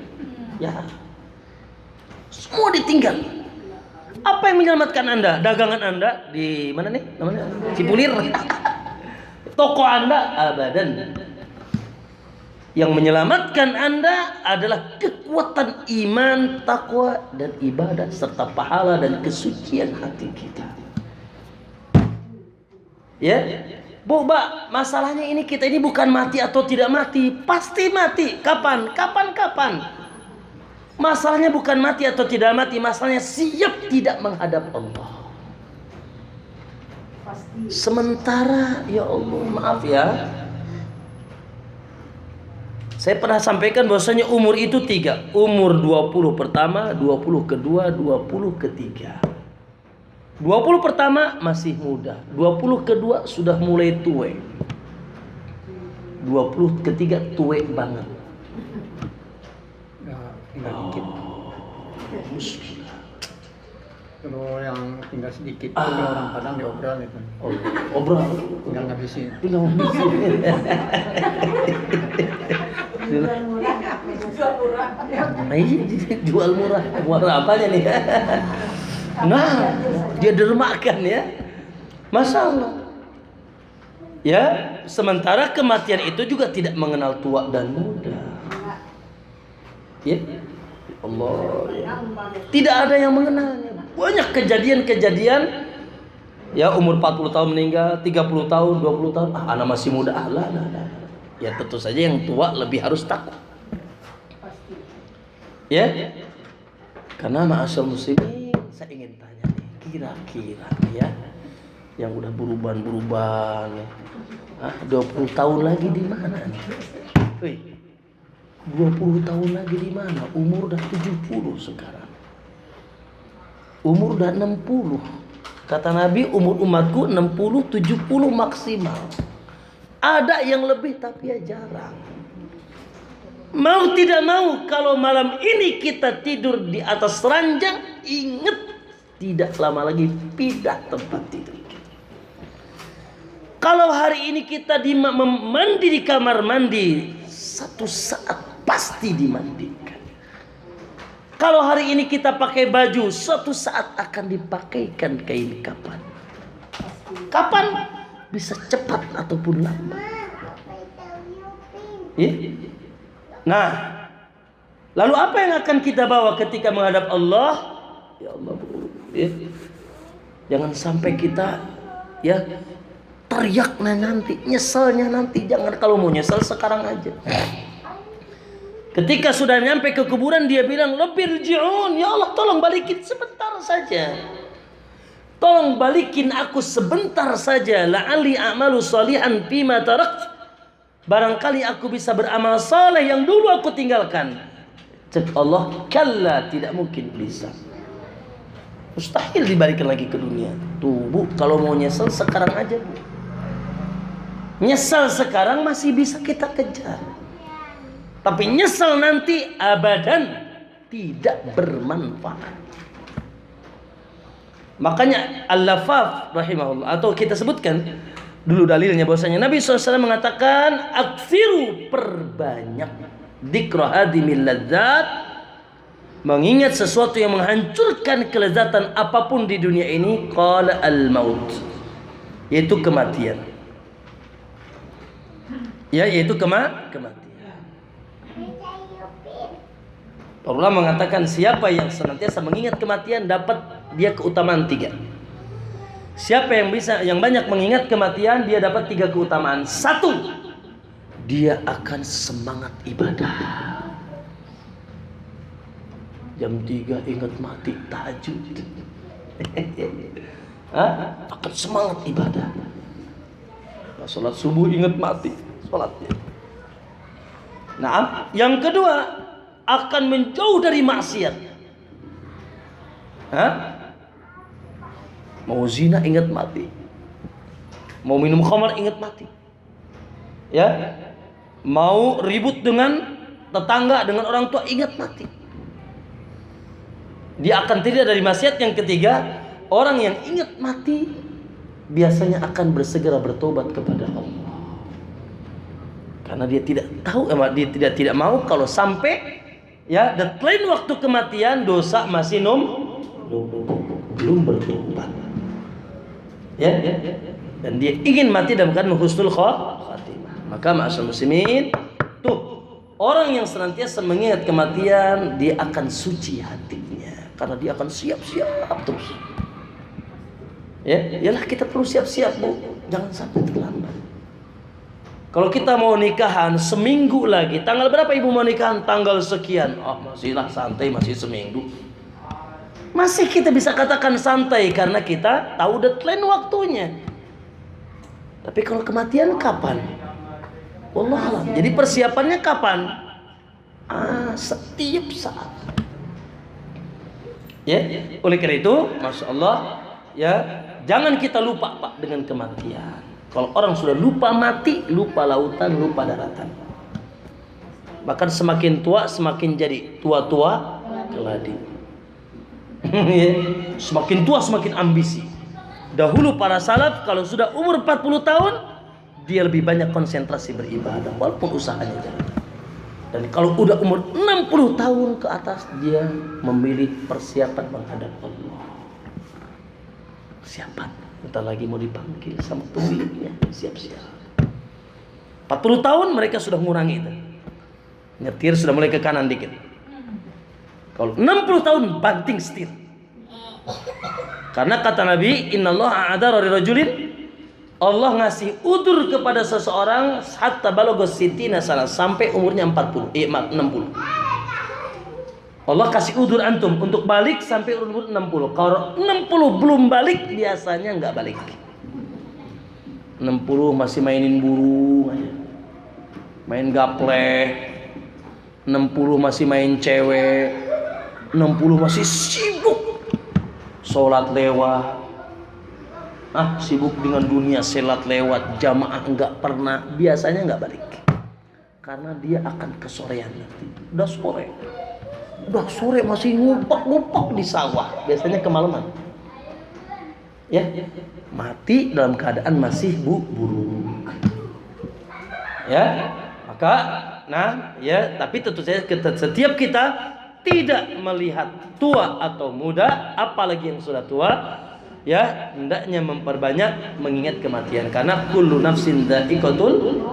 Ya. Semua ditinggal. Apa yang menyelamatkan Anda? Dagangan Anda di mana nih? Namanya Cipulir. Toko Anda abadan. Yang menyelamatkan Anda adalah kekuatan iman, takwa dan ibadah serta pahala dan kesucian hati kita. Ya. Bu, Mbak, masalahnya ini kita ini bukan mati atau tidak mati, pasti mati. Kapan? Masalahnya bukan mati atau tidak mati, masalahnya siap tidak menghadap Allah. Sementara, ya Allah, maaf ya, saya pernah sampaikan bahwasanya umur itu 3. Umur 20 pertama, 20 kedua, 20 ketiga. 20 pertama masih muda, 20 kedua sudah mulai tua, 20 ketiga tua banget. Tinggal dikit. Kalau yang tinggal sedikit itu kalau orang Padang diobral itu. Obral. Tinggal ngabisin. Jual murah. Jual murah. Murah apanya nih? Nah, dia dermakan ya. Masya Allah. Ya, sementara kematian itu juga tidak mengenal tua dan muda. Ya, Allah. Ya. Tidak ada yang mengenalnya. Banyak kejadian-kejadian. Ya, umur 40 tahun meninggal, 30 tahun, 20 tahun. Anak masih muda. Lah. Ya, tentu saja yang tua lebih harus takut. Ya, karena ma'asyar muslimin, saya ingin tanya nih, kira-kira ya, yang udah beruban ya, 20 tahun lagi di mana nih? Wih, 20 tahun lagi di mana? Umur udah 70 sekarang. Umur udah 60. Kata Nabi, umur umatku 60, 70 maksimal. Ada yang lebih tapi ya jarang. Mau tidak mau, kalau malam ini kita tidur di atas ranjang, ingat tidak lama lagi pindah tempat tidur kita. Kalau hari ini kita mandi di kamar mandi, satu saat pasti dimandikan. Kalau hari ini kita pakai baju, suatu saat akan dipakaikan kain kapan. Kapan? Bisa cepat ataupun lambat. Ya? Nah, lalu apa yang akan kita bawa ketika menghadap Allah? Ya Allah, ya. Jangan sampai kita ya teriaknya nanti, nyeselnya nanti. Jangan, kalau mau nyesel sekarang aja. Ketika sudah nyampe ke kuburan, dia bilang, "Rabbirji'un, ya Allah, tolong balikin sebentar saja. Tolong balikin aku sebentar saja. La'ali a'malu salihan fima tarakt. Barangkali aku bisa beramal saleh yang dulu aku tinggalkan." Cek Allah, kalla, tidak mungkin bisa. Mustahil dibalikin lagi ke dunia. Tuh Bu, kalau mau nyesel sekarang aja Bu. Nyesel sekarang masih bisa kita kejar. Tapi nyesel nanti abadan tidak bermanfaat. Makanya Al-Lafaf rahimahullah, atau kita sebutkan dulu dalilnya, bahwasanya Nabi SAW mengatakan, "Aktsiru, perbanyak dzikra hadimil ladzat," mengingat sesuatu yang menghancurkan kelezatan apapun di dunia ini, qala al-maut, yaitu kematian. Ya, yaitu kematian. Allah mengatakan, siapa yang senantiasa mengingat kematian dapat dia keutamaan 3. Siapa yang banyak mengingat kematian, dia dapat 3 keutamaan. 1, dia akan semangat ibadah. Jam 3 ingat mati tahajud. Akan semangat ibadah. Salat subuh ingat mati salatnya. Nah, yang kedua, akan menjauh dari maksiat. Mau zina ingat mati. Mau minum khamar ingat mati. Ya. Mau ribut dengan tetangga, dengan orang tua, ingat mati. Dia akan tidak dari maksiat. Yang ketiga, orang yang ingat mati biasanya akan bersegera bertobat kepada Allah. Karena dia tidak tahu, dia tidak mau kalau sampai ya deadline waktu kematian dosa masih belum bertobat. Ya. Dan dia ingin mati dalam keadaan husnul khatimah. Maka ma'asyar muslimin, tuh orang yang senantiasa mengingat kematian, dia akan suci hatinya, karena dia akan siap-siap terus. Ya, yalah kita perlu siap-siap Bu, jangan sampai terlambat. Kalau kita mau nikahan seminggu lagi, tanggal berapa ibu mau nikahan? Tanggal sekian. Masihlah santai, masih seminggu. Masih kita bisa katakan santai karena kita tahu deadline waktunya. Tapi kalau kematian kapan? Wallahualam. Jadi persiapannya kapan? Setiap saat. Ya, oleh karena itu, masya Allah, ya jangan kita lupa Pak dengan kematian. Kalau orang sudah lupa mati, lupa lautan, lupa daratan. Bahkan semakin tua semakin jadi tua-tua keladi. Semakin tua semakin ambisi. Dahulu para salaf kalau sudah umur 40 tahun, dia lebih banyak konsentrasi beribadah walaupun usahanya jalan. Dan kalau udah umur 60 tahun ke atas, dia memilih persiapan menghadap Allah. Persiapan. Bentar lagi mau dipanggil sama pemiliknya, siap-siap. 40 tahun mereka sudah mengurangi itu. Nyetir sudah mulai ke kanan dikit. Kalau 60 tahun banting setir. Karena kata Nabi, innallaha a'adara lirajulin, Allah ngasih udur kepada seseorang hatta balagha sittina sana, sampai umurnya 60. Allah kasih udur antum untuk balik sampai umur 60. Kalau 60 belum balik, biasanya nggak balik. 60 masih mainin burung aja, main gapleh. 60 masih main cewek. 60 masih sibuk sholat lewat. Sibuk dengan dunia, sholat lewat, jamaah nggak pernah. Biasanya nggak balik, karena dia akan kesorean nanti. Udah sore masih ngupak di sawah, biasanya kemalaman. Ya, mati dalam keadaan masih buruk. Ya, maka tapi tentu saja setiap kita tidak melihat tua atau muda, apalagi yang sudah tua, ya hendaknya memperbanyak mengingat kematian, karena kullu nafsin dha'iqatul.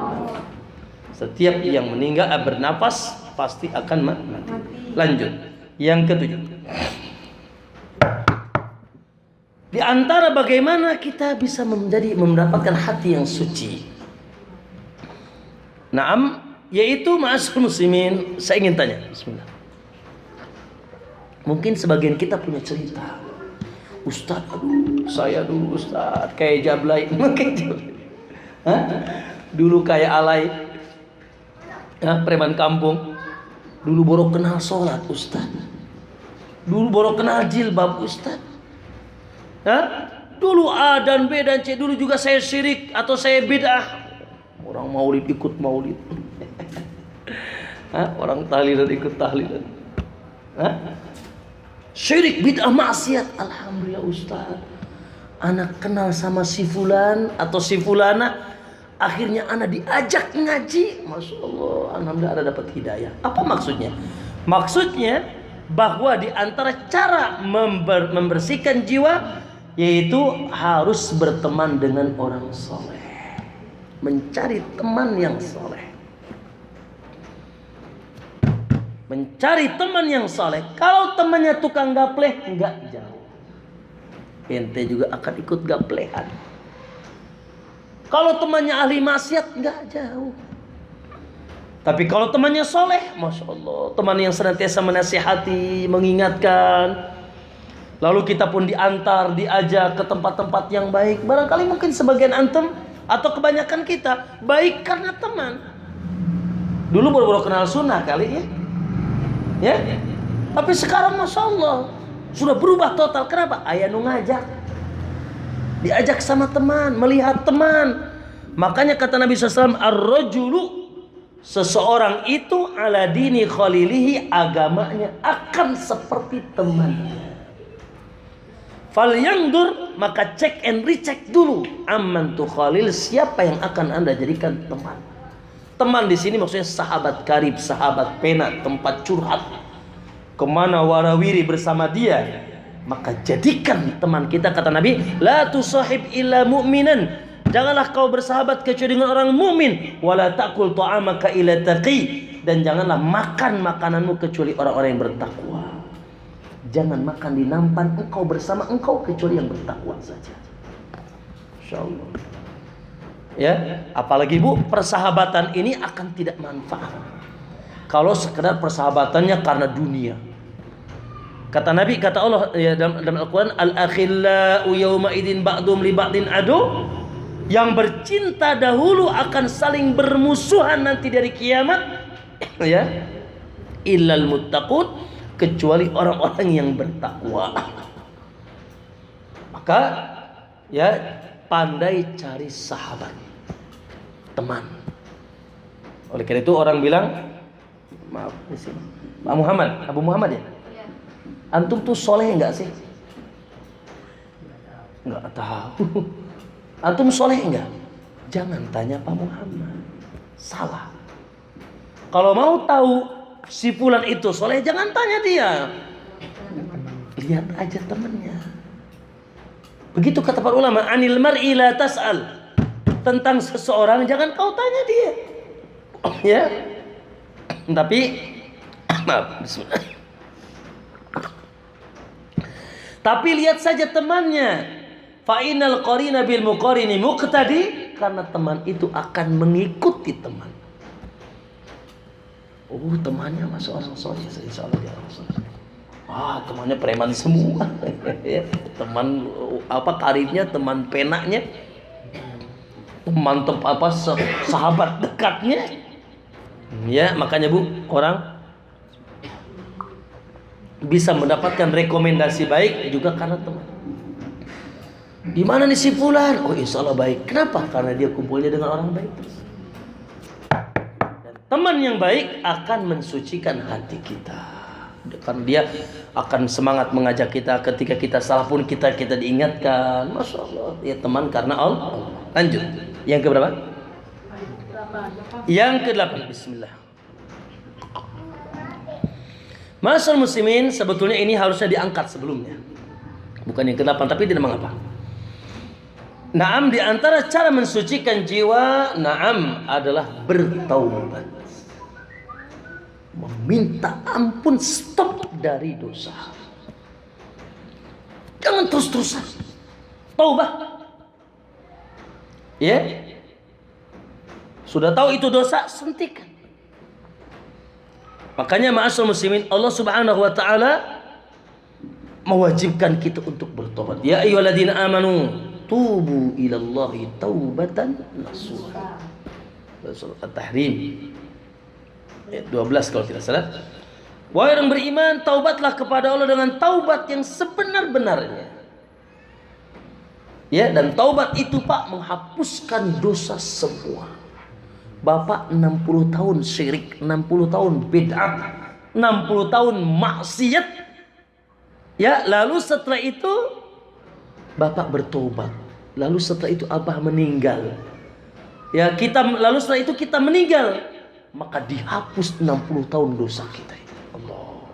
Setiap yang meninggal bernafas pasti akan mati. Lanjut, yang ketujuh. Di antara bagaimana kita bisa mendapatkan hati yang suci, yaitu ma'asyiral muslimin, saya ingin tanya, bismillah. Mungkin sebagian kita punya cerita, Ustaz, saya dulu Ustaz kayak Jablay, dulu kayak alay, preman kampung. Dulu baru kenal sholat Ustaz, dulu baru kenal jilbab Ustaz. Dulu A dan B dan C, dulu juga saya syirik atau saya bid'ah. Orang maulid ikut maulid, orang tahlilan ikut tahlilan. Syirik, bid'ah, maksiat. Alhamdulillah Ustaz, anak kenal sama si fulan atau si fulana, akhirnya anak diajak ngaji. Masya Allah, alhamdulillah ada dapat hidayah. Apa maksudnya? Maksudnya bahwa di antara cara membersihkan jiwa, yaitu harus berteman dengan orang soleh, mencari teman yang soleh. Mencari teman yang soleh. Kalau temannya tukang gapleh, enggak jauh, ente juga akan ikut gaplehan. Kalau temannya ahli maksiat, enggak jauh. Tapi kalau temannya soleh, Masya Allah, teman yang senantiasa menasihati, mengingatkan, lalu kita pun diajak ke tempat-tempat yang baik. Barangkali mungkin sebagian antum atau kebanyakan kita baik karena teman. Dulu baru-baru kenal sunnah kali ya. Tapi sekarang Masya Allah sudah berubah total. Kenapa? Ayah nu ngajak, diajak sama teman, melihat teman. Makanya kata Nabi SAW, ar-rajulu, seseorang itu ala dini khalilihi, agamanya akan seperti temannya. Fal yangdur, maka cek and recheck dulu, amman tu khalil, siapa yang akan Anda jadikan teman. Teman di sini maksudnya sahabat karib, sahabat pena, tempat curhat, kemana warawiri bersama dia. Maka jadikan teman kita, kata Nabi, la tusahib illa mu'minan, janganlah kau bersahabat kecuali dengan orang mukmin, wala ta'kul ta'amaka illa taqi, dan janganlah makan makananmu kecuali orang-orang yang bertakwa. Jangan makan di nampan engkau bersama engkau kecuali yang bertakwa saja. Insyaallah. Ya, apalagi Bu, persahabatan ini akan tidak manfaat kalau sekedar persahabatannya karena dunia. Kata Nabi, kata Allah ya, dalam Al-Quran, al-akhillau yawma idin ba'dum li ba'din adu, yang bercinta dahulu akan saling bermusuhan nanti dari kiamat, ya, illal muttaqun, kecuali orang-orang yang bertakwa. Maka ya, pandai cari sahabat, teman. Oleh karena itu orang bilang, maaf di sini, Pak Muhammad, Abu Muhammad ya, antum tuh soleh enggak sih? Enggak tahu. Antum soleh enggak? Jangan tanya Pak Muhammad, salah. Kalau mau tahu si fulan itu soleh, jangan tanya dia, lihat aja temennya. Begitu kata para ulama, anil mar'i la tas'al. Tentang seseorang jangan kau tanya dia. Ya. Tapi maaf, bismillah. Tapi lihat saja temannya. Fa innal qarina bil muqarini muqtadi, karena teman itu akan mengikuti teman. Oh, temannya masuk orang soleh, insyaallah dia orang soleh. Temannya preman semua. Ya, teman karirnya, teman penaknya, teman sahabat dekatnya. Ya, makanya Bu, orang bisa mendapatkan rekomendasi baik juga karena teman. Di mana nih si fulan? Oh, insyaallah baik. Kenapa? Karena dia kumpulnya dengan orang baik. Dan teman yang baik akan mensucikan hati kita. Karena dia akan semangat mengajak kita ketika kita salah pun kita diingatkan. Masya Allah, ya teman karena Allah. Lanjut. Yang keberapa? Yang ke-8. Bismillah. Masyaallah muslimin, sebetulnya ini harusnya diangkat sebelumnya. Bukan yang ke-8, tapi tidak mengapa. Naam, di antara cara mensucikan jiwa, naam, adalah bertaubat. Meminta ampun, stop dari dosa. Jangan terus-terusan. Taubat. Ya. Sudah tahu itu dosa, hentikan. Makanya ma'asyiral muslimin, Allah Subhanahu wa taala mewajibkan kita untuk bertobat. Ya ayyuhalladzina amanu tubu ilallahi taubatan nasuha. Surat At-Tahrim ayat 12 kalau tidak salah. Wahai orang beriman, taubatlah kepada Allah dengan taubat yang sebenar-benarnya. Ya, dan taubat itu Pak menghapuskan dosa semua. Bapak 60 tahun syirik, 60 tahun bid'ah, 60 tahun maksiat. Ya, lalu setelah itu Bapak bertobat. Lalu setelah itu Abah meninggal. Ya, lalu setelah itu kita meninggal, maka dihapus 60 tahun dosa kita. Allah.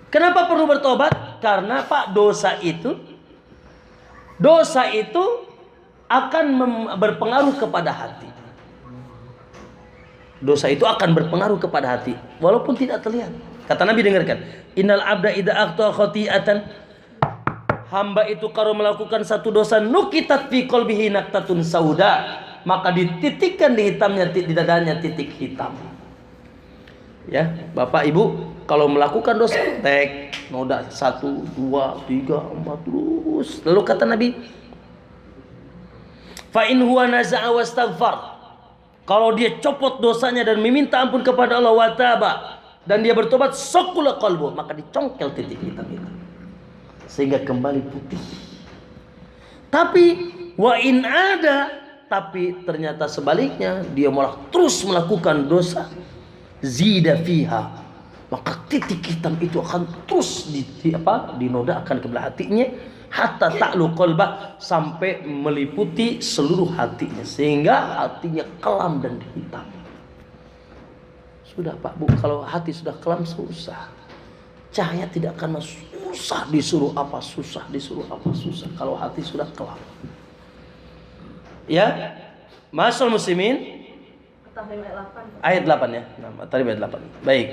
Kenapa perlu bertobat? Karena Pak dosa itu akan berpengaruh kepada hati. Dosa itu akan berpengaruh kepada hati walaupun tidak terlihat. Kata Nabi, dengarkan, innal abda idza aqta khati'atan, hamba itu kalau melakukan satu dosa, nukitat fi qalbihi naqtatun sauda, maka dititikkan di dadanya titik hitam. Ya, Bapak Ibu kalau melakukan dosa, noda 1, 2, 3, 4 terus. Lalu kata Nabi, fa in huwa naza'a wastaghfar, kalau dia copot dosanya dan meminta ampun kepada Allah, wa taba, dan dia bertobat, saqula qalbu, maka dicongkel titik hitam itu sehingga kembali putih. Tapi wa in ada, tapi ternyata sebaliknya dia malah terus melakukan dosa, zida fiha, maka titik hitam itu akan terus dinodakan ke belah hatinya, hatta ta'lu qalbah, sampai meliputi seluruh hatinya sehingga hatinya kelam dan hitam. Sudah Pak Bu, kalau hati sudah kelam susah. Cahaya tidak akan masuk. Susah disuruh apa susah, kalau hati sudah kelam. Ya, Masyaallah muslimin. Ayat 8 ya. Tadi ayat 8. Baik.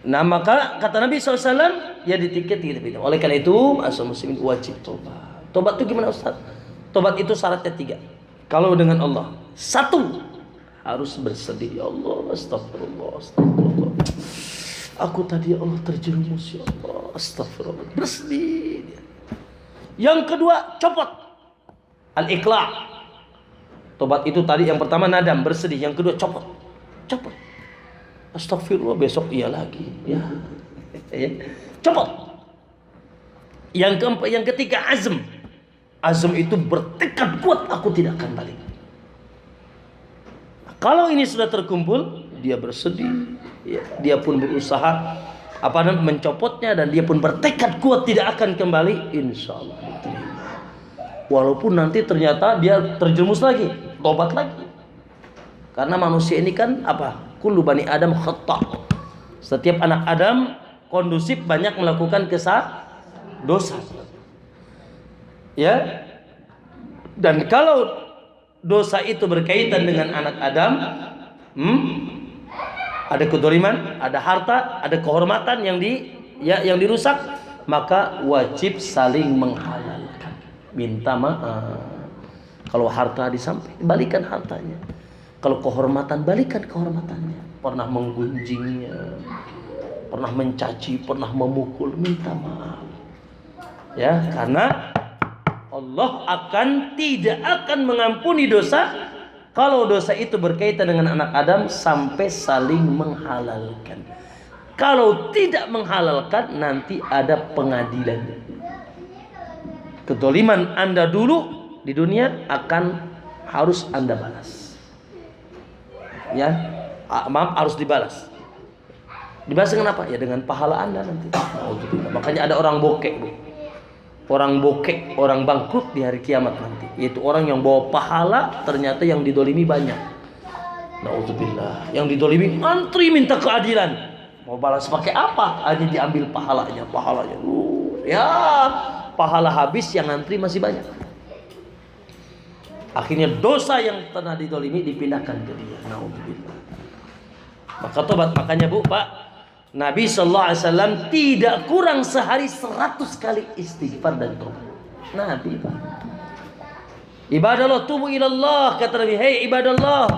Nah, maka kata Nabi SAW, ya ditiket. Oleh karena itu, Masyaallah muslimin, wajib tobat. Tobat itu gimana Ustaz? Tobat itu syaratnya 3. Kalau dengan Allah, 1, harus bersedih. Ya Allah, astagfirullah. Aku tadi ya Allah terjerumus, ya Allah, astagfirullah. Bersedih. Yang kedua, copot. Al-iqla'. Tobat itu tadi yang pertama nadam, bersedih. Yang kedua, copot. Astagfirullah, besok iya lagi. Ya. Copot. Yang ketiga, azm. Azm itu bertekad kuat, aku tidak akan balik. Kalau ini sudah terkumpul, dia bersedih, ya, dia pun berusaha mencopotnya, dan dia pun bertekad kuat tidak akan kembali, insya Allah diterima. Walaupun nanti ternyata dia terjerumus lagi, tobat lagi. Karena manusia ini kan kullu bani Adam khata'. Setiap anak Adam kondusif banyak melakukan dosa. Ya. Dan kalau dosa itu berkaitan dengan anak Adam, ada kedoliman, ada harta, ada kehormatan yang dirusak, maka wajib saling menghalalkan, minta maaf. Kalau harta disampaikan, balikan hartanya. Kalau kehormatan, balikan kehormatannya. Pernah menggunjingnya, pernah mencaci, pernah memukul, minta maaf. Ya, karena Allah tidak akan mengampuni dosa kalau dosa itu berkaitan dengan anak Adam sampai saling menghalalkan. Kalau tidak menghalalkan, nanti ada pengadilan. Kedoliman Anda dulu di dunia harus Anda balas. Ya, harus dibalas. Dibalas dengan apa? Ya dengan pahala Anda nanti. Makanya ada orang bokek, Bu. Orang bangkrut di hari kiamat nanti, yaitu orang yang bawa pahala, ternyata yang didolimi banyak. Nauzubillah. Yang didolimi antri minta keadilan. Mau balas pakai apa? Hanya diambil pahalanya. Ya, pahala habis, yang antri masih banyak. Akhirnya dosa yang pernah didolimi dipindahkan ke dia. Nauzubillah. Maka tobat. Makanya Bu, Pak, Nabi SAW tidak kurang sehari 100 kali istighfar dan tobat. Nabi, Pak. Ibadallah, tubu ilallah, kata Nabi. Hei ibadallah,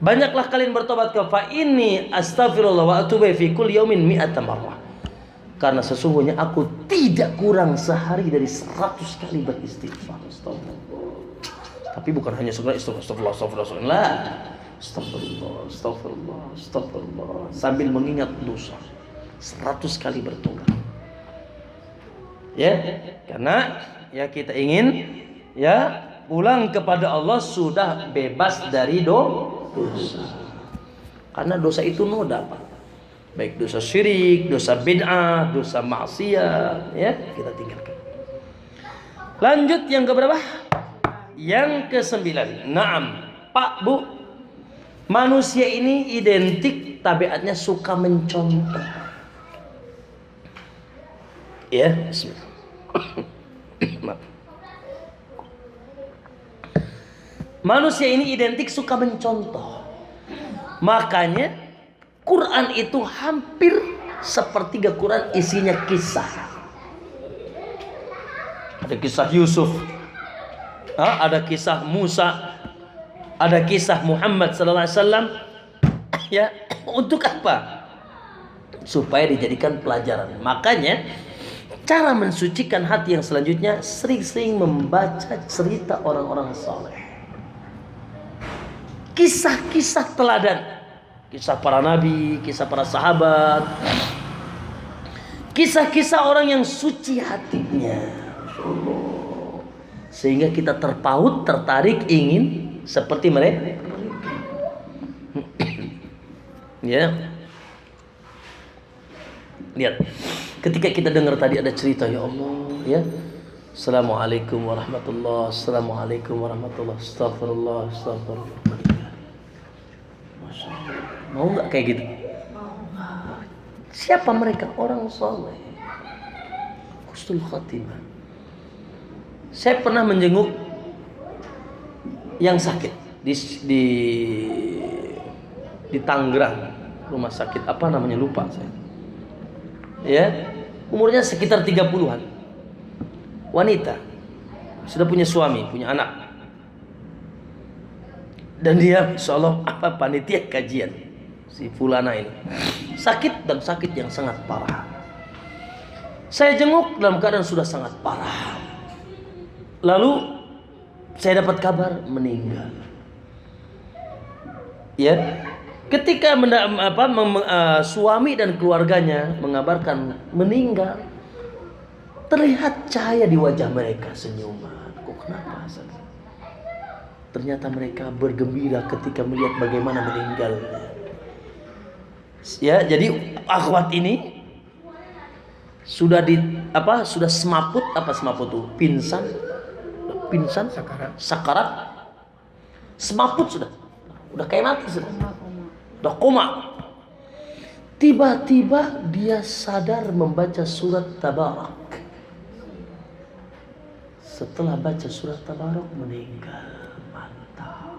banyaklah kalian bertobat ke fa inni astaghfirullah wa atubu fi kulli yaumin mi'ata marrah. Karena sesungguhnya aku tidak kurang sehari dari 100 kali beristighfar. Astagfirullah. Tapi bukan hanya sekedar astagfirullah. Astagfirullah sambil mengingat dosa 100 kali bertobat. Ya, karena ya kita ingin ya pulang kepada Allah sudah bebas dari dosa. Karena dosa itu noda, Pak. Baik dosa syirik, dosa bid'ah, dosa maksiat, ya kita tinggalkan. Lanjut yang keberapa? Yang ke-9. Naam, Pak, Bu. Manusia ini identik tabiatnya suka mencontoh. Ya, bismillah. Manusia ini identik suka mencontoh. Makanya Quran itu hampir sepertiga Quran isinya kisah. Ada kisah Yusuf, ada kisah Musa, ada kisah Muhammad sallallahu alaihi wasallam. Ya, untuk apa? Supaya dijadikan pelajaran. Makanya cara mensucikan hati yang selanjutnya sering-sering membaca cerita orang-orang saleh. Kisah-kisah teladan, kisah para nabi, kisah para sahabat, kisah-kisah orang yang suci hatinya, sehingga kita terpaut, tertarik, ingin seperti mereka. Ya, lihat, ketika kita dengar tadi ada cerita, ya Allah, ya, Assalamualaikum warahmatullah, Assalamualaikum warahmatullah, Astagfirullah, Astagfirullah. Mau nggak kayak gitu? Siapa mereka? Orang soleh, husnul khatimah. Saya pernah menjenguk yang sakit di Tangerang, rumah sakit apa namanya lupa saya. Ya, umurnya sekitar 30-an. Wanita, sudah punya suami, punya anak. Dan dia insyaallah panitia kajian. Si fulana ini sakit, dan sakit yang sangat parah. Saya jenguk dalam keadaan sudah sangat parah. Lalu saya dapat kabar meninggal. Ya, ketika suami dan keluarganya mengabarkan meninggal, terlihat cahaya di wajah mereka, senyuman. Kok kenapa? Ternyata mereka bergembira ketika melihat bagaimana meninggalnya. Ya, jadi akhwat ini sudah sudah semaput, tuh? Pingsan, sakarat, semaput sudah kayak mati sudah koma. Tiba-tiba dia sadar membaca surat Tabarak. setelah baca surat Tabarak meninggal. Mantap.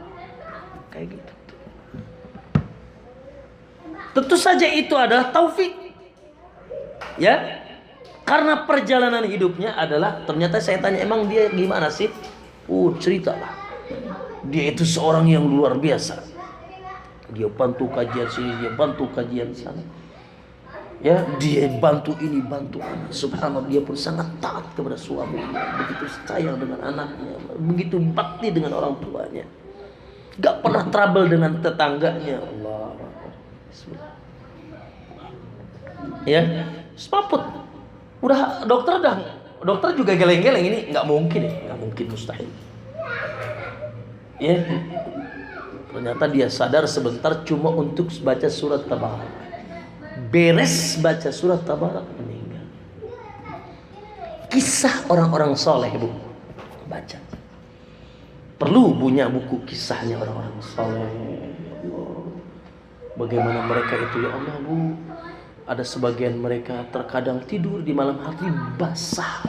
Kayak gitu. Tentu saja itu adalah taufik. Ya. Karena perjalanan hidupnya adalah, ternyata saya tanya, emang dia gimana sih? Ceritalah. Dia itu seorang yang luar biasa. Dia bantu kajian sini, dia bantu kajian sana. Ya, dia bantu ini, bantu anak. Subhanallah, dia pun sangat taat kepada suaminya, begitu sayang dengan anaknya, begitu bakti dengan orang tuanya. Gak pernah trouble dengan tetangganya. Allah. Ya, sepaput. Dokter juga geleng-geleng, ini nggak mungkin, mustahil. Ya, ternyata dia sadar sebentar cuma untuk baca surat Tabarak. Beres baca surat Tabarak meninggal. Kisah orang-orang soleh, Bu, baca. Perlu punya buku kisahnya orang-orang soleh. Bagaimana mereka itu, ya Allah, Bu. Ada sebagian mereka terkadang tidur di malam hari basah.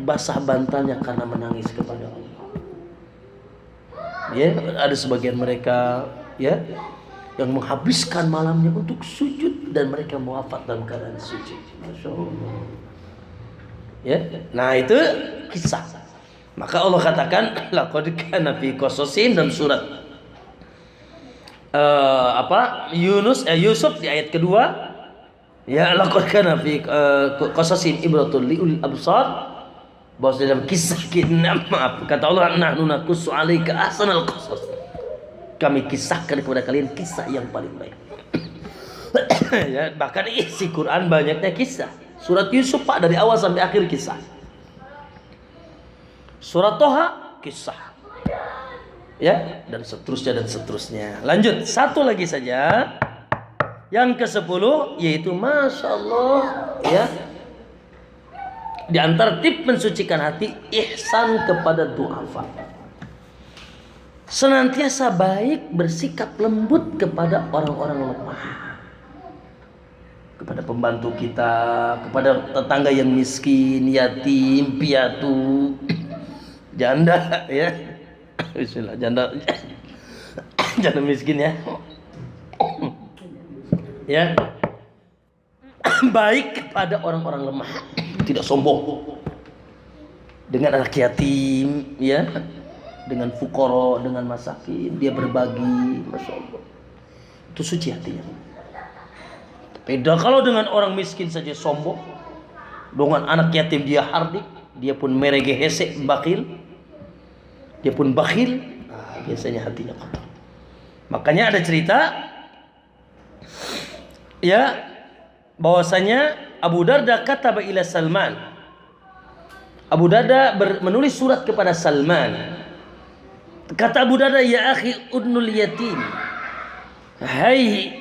Basah bantalnya karena menangis kepada Allah. Ya, ada sebagian mereka ya yang menghabiskan malamnya untuk sujud dan mereka wafat dalam keadaan sujud. Masya Allah. Ya, nah itu kisah. Maka Allah katakan, laqad kana fi qasasihim, dalam surat Yusuf di ayat kedua. Ya, laqad kana fi qasasihim ibratul liul absar. Bahwa dalam kisah kata Allah, nahnu naqussu 'alaika ahsanal qasas. Kami kisahkan kepada kalian kisah yang paling baik. Ya, bahkan isi Quran banyaknya kisah. Surat Yusuf, Pak, dari awal sampai akhir kisah. Surat Toha kisah. Ya, dan seterusnya. Lanjut, satu lagi saja. Yang ke-10 yaitu Masya Allah, ya. Di antara tip mensucikan hati, ihsan kepada du'afa. Senantiasa baik bersikap lembut kepada orang-orang lemah, kepada pembantu kita, kepada tetangga yang miskin, yatim, piatu, janda, ya. Bismillah, janda miskin, ya. Ya. Baik kepada orang-orang lemah, tidak sombong. Dengan anak yatim, ya. Dengan fukoro, dengan masakin, dia berbagi, Masya Allah. Itu suci hatinya. Beda kalau dengan orang miskin saja sombong, dengan anak yatim dia hardik, dia pun merege hese, bakhil, dia pun bakhil, biasanya hatinya kotor. Makanya ada cerita, ya, bahwasanya Abu Darda kataba ila Salman. Abu Darda menulis surat kepada Salman. Kata Abu Darda, ya akhi udnul yatim. Hai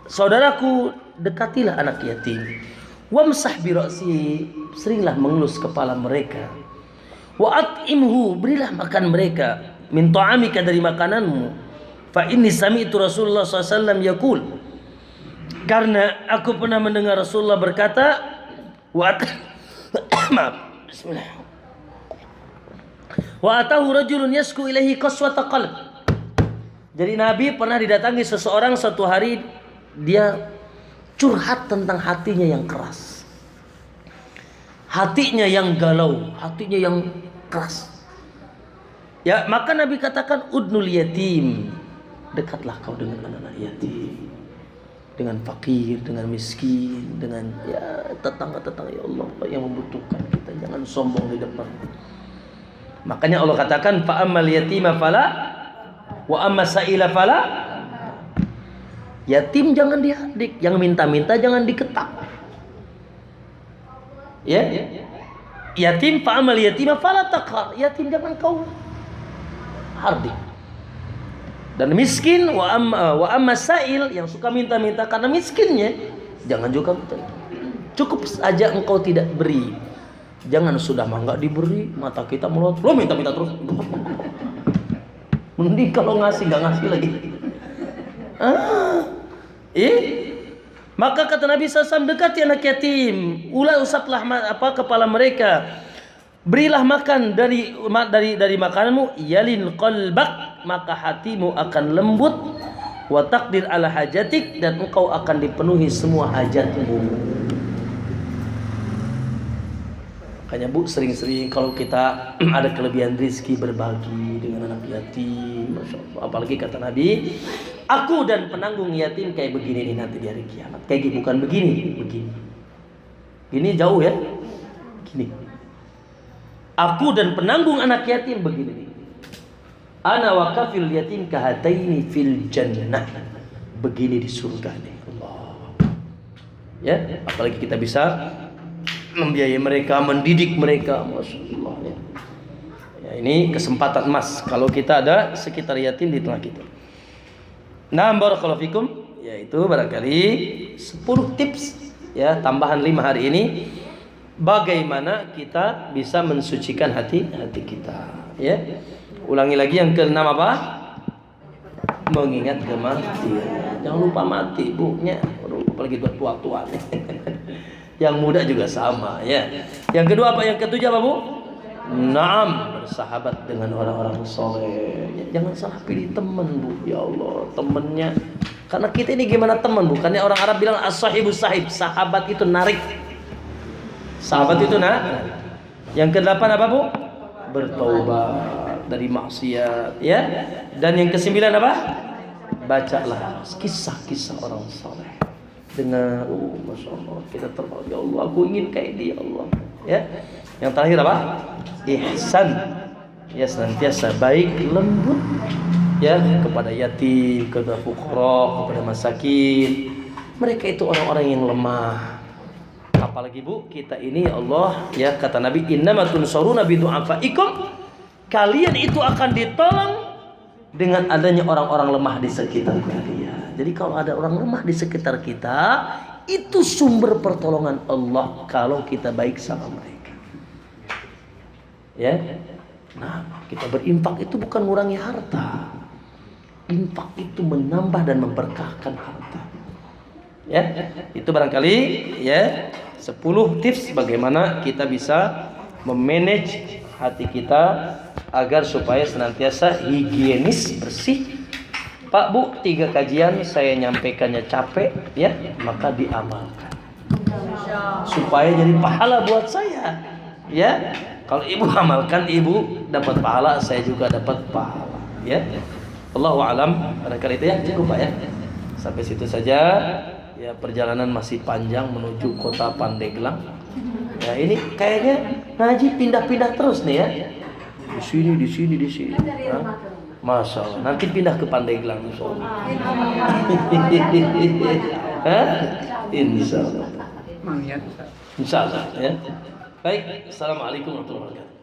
saudaraku, dekatilah anak yatim. Wamsah bi ra'si, seringlah mengelus kepala mereka. Wa at'imhu, berilah makan mereka. Min ta'amika, dari makananmu. Fa inni sami'tu Rasulullah SAW yaqul, karena aku pernah mendengar Rasulullah berkata, maaf, bismillah. Wa atahu rajulun yasku ilaihi qaswata qalb. Jadi Nabi pernah didatangi seseorang satu hari, dia curhat tentang hatinya yang keras, hatinya yang galau, hatinya yang keras. Ya, maka Nabi katakan, udnul yatim, dekatlah kau dengan anak-anak yatim, dengan fakir, dengan miskin, dengan ya tetangga-tetangga, ya Allah, yang membutuhkan kita. Jangan sombong di depan. Makanya Allah katakan, fa ammal yatima fala wa amma sa'ila fala. Yatim jangan dihardik, yang minta-minta jangan diketak. Ya, yatim, fa ammal yatima fala taqhar. Yatim jangan kau hardik. Dan miskin, wa amma sa'il, yang suka minta-minta karena miskinnya, jangan juga minta. Cukup saja engkau tidak beri. Jangan sudah mah enggak diberi, mata kita melot, lo minta-minta terus. Mending kalau ngasih enggak ngasih lagi. Maka kata Nabi SAW, dekati anak yatim, usaplah kepala mereka. Berilah makan dari makananmu, yalin qalbak, maka hatimu akan lembut, wa taqdir ala hajatik, dan engkau akan dipenuhi semua hajatmu. Makanya Bu, sering-sering kalau kita ada kelebihan rezeki berbagi dengan anak yatim, Masya Allah. Apalagi kata Nabi, aku dan penanggung yatim kayak begini nih nanti di hari kiamat. Kayak gini, bukan begini. Ini jauh ya. Gini. Aku dan penanggung anak yatim begini nih. Ana wa kafil yatim kahataini fil jannah. Begini di surga nih. Allah. Ya, apalagi kita bisa membiayai mereka, mendidik mereka, Masya Allah ya. Ya, ini kesempatan emas kalau kita ada sekitar yatim di tengah kita. Nah, barakallahu fikum, yaitu barangkali 10 tips ya, tambahan 5 hari ini, bagaimana kita bisa mensucikan hati kita ya. Ulangi lagi yang ke-6 apa? Mengingat kematian. Jangan lupa mati, Bu nya. Apalagi buat tua-tua nih. Yang muda juga sama ya. Yang kedua apa? Yang ketujuh apa, Bu? Naam, bersahabat dengan orang-orang soleh. Jangan salah pilih teman, Bu. Ya Allah, temannya. Karena kita ini gimana teman? Bukannya orang Arab bilang as-sahibus sahib, sahabat itu narik. Sahabat itu narik. Yang kedelapan apa, Bu? Bertaubat dari maksiat ya. Dan yang kesembilan apa? Bacalah kisah-kisah orang soleh. Dengan Masya Allah, kita terbawa, ya Allah, aku ingin kayak dia, Allah ya. Yang terakhir apa? Ihsan ya, senantiasa baik lembut ya kepada yatim, kepada fuqara, kepada masakin. Mereka itu orang-orang yang lemah. Apalagi Bu, kita ini Allah ya, kata Nabi, innamatun saruna bidu'afaikum, kalian itu akan ditolong dengan adanya orang-orang lemah di sekitar kalian. Jadi kalau ada orang lemah di sekitar kita, itu sumber pertolongan Allah kalau kita baik sama mereka. Ya. Nah, kita berinfak itu bukan mengurangi harta. Infak itu menambah dan memberkahkan harta. Ya, itu barangkali ya 10 tips bagaimana kita bisa memanage hati kita agar supaya senantiasa higienis, bersih. Pak, Bu, 3 kajian saya nyampaikannya capek ya, maka diamalkan supaya jadi pahala buat saya ya. Kalau Ibu amalkan, Ibu dapat pahala, saya juga dapat pahala ya. Allahu a'lam. Barangkali itu ya, cukup Pak ya. Sampai situ saja ya, perjalanan masih panjang menuju kota Pandeglang. Ya, ini kayaknya ngaji pindah-pindah terus nih ya. Di sini. Masya Allah, nanti pindah ke Pandeglang Insya Allah. Insya Allah. Mangiat. Insya Allah ya. Baik, assalamualaikum warahmatullahi wabarakatuh.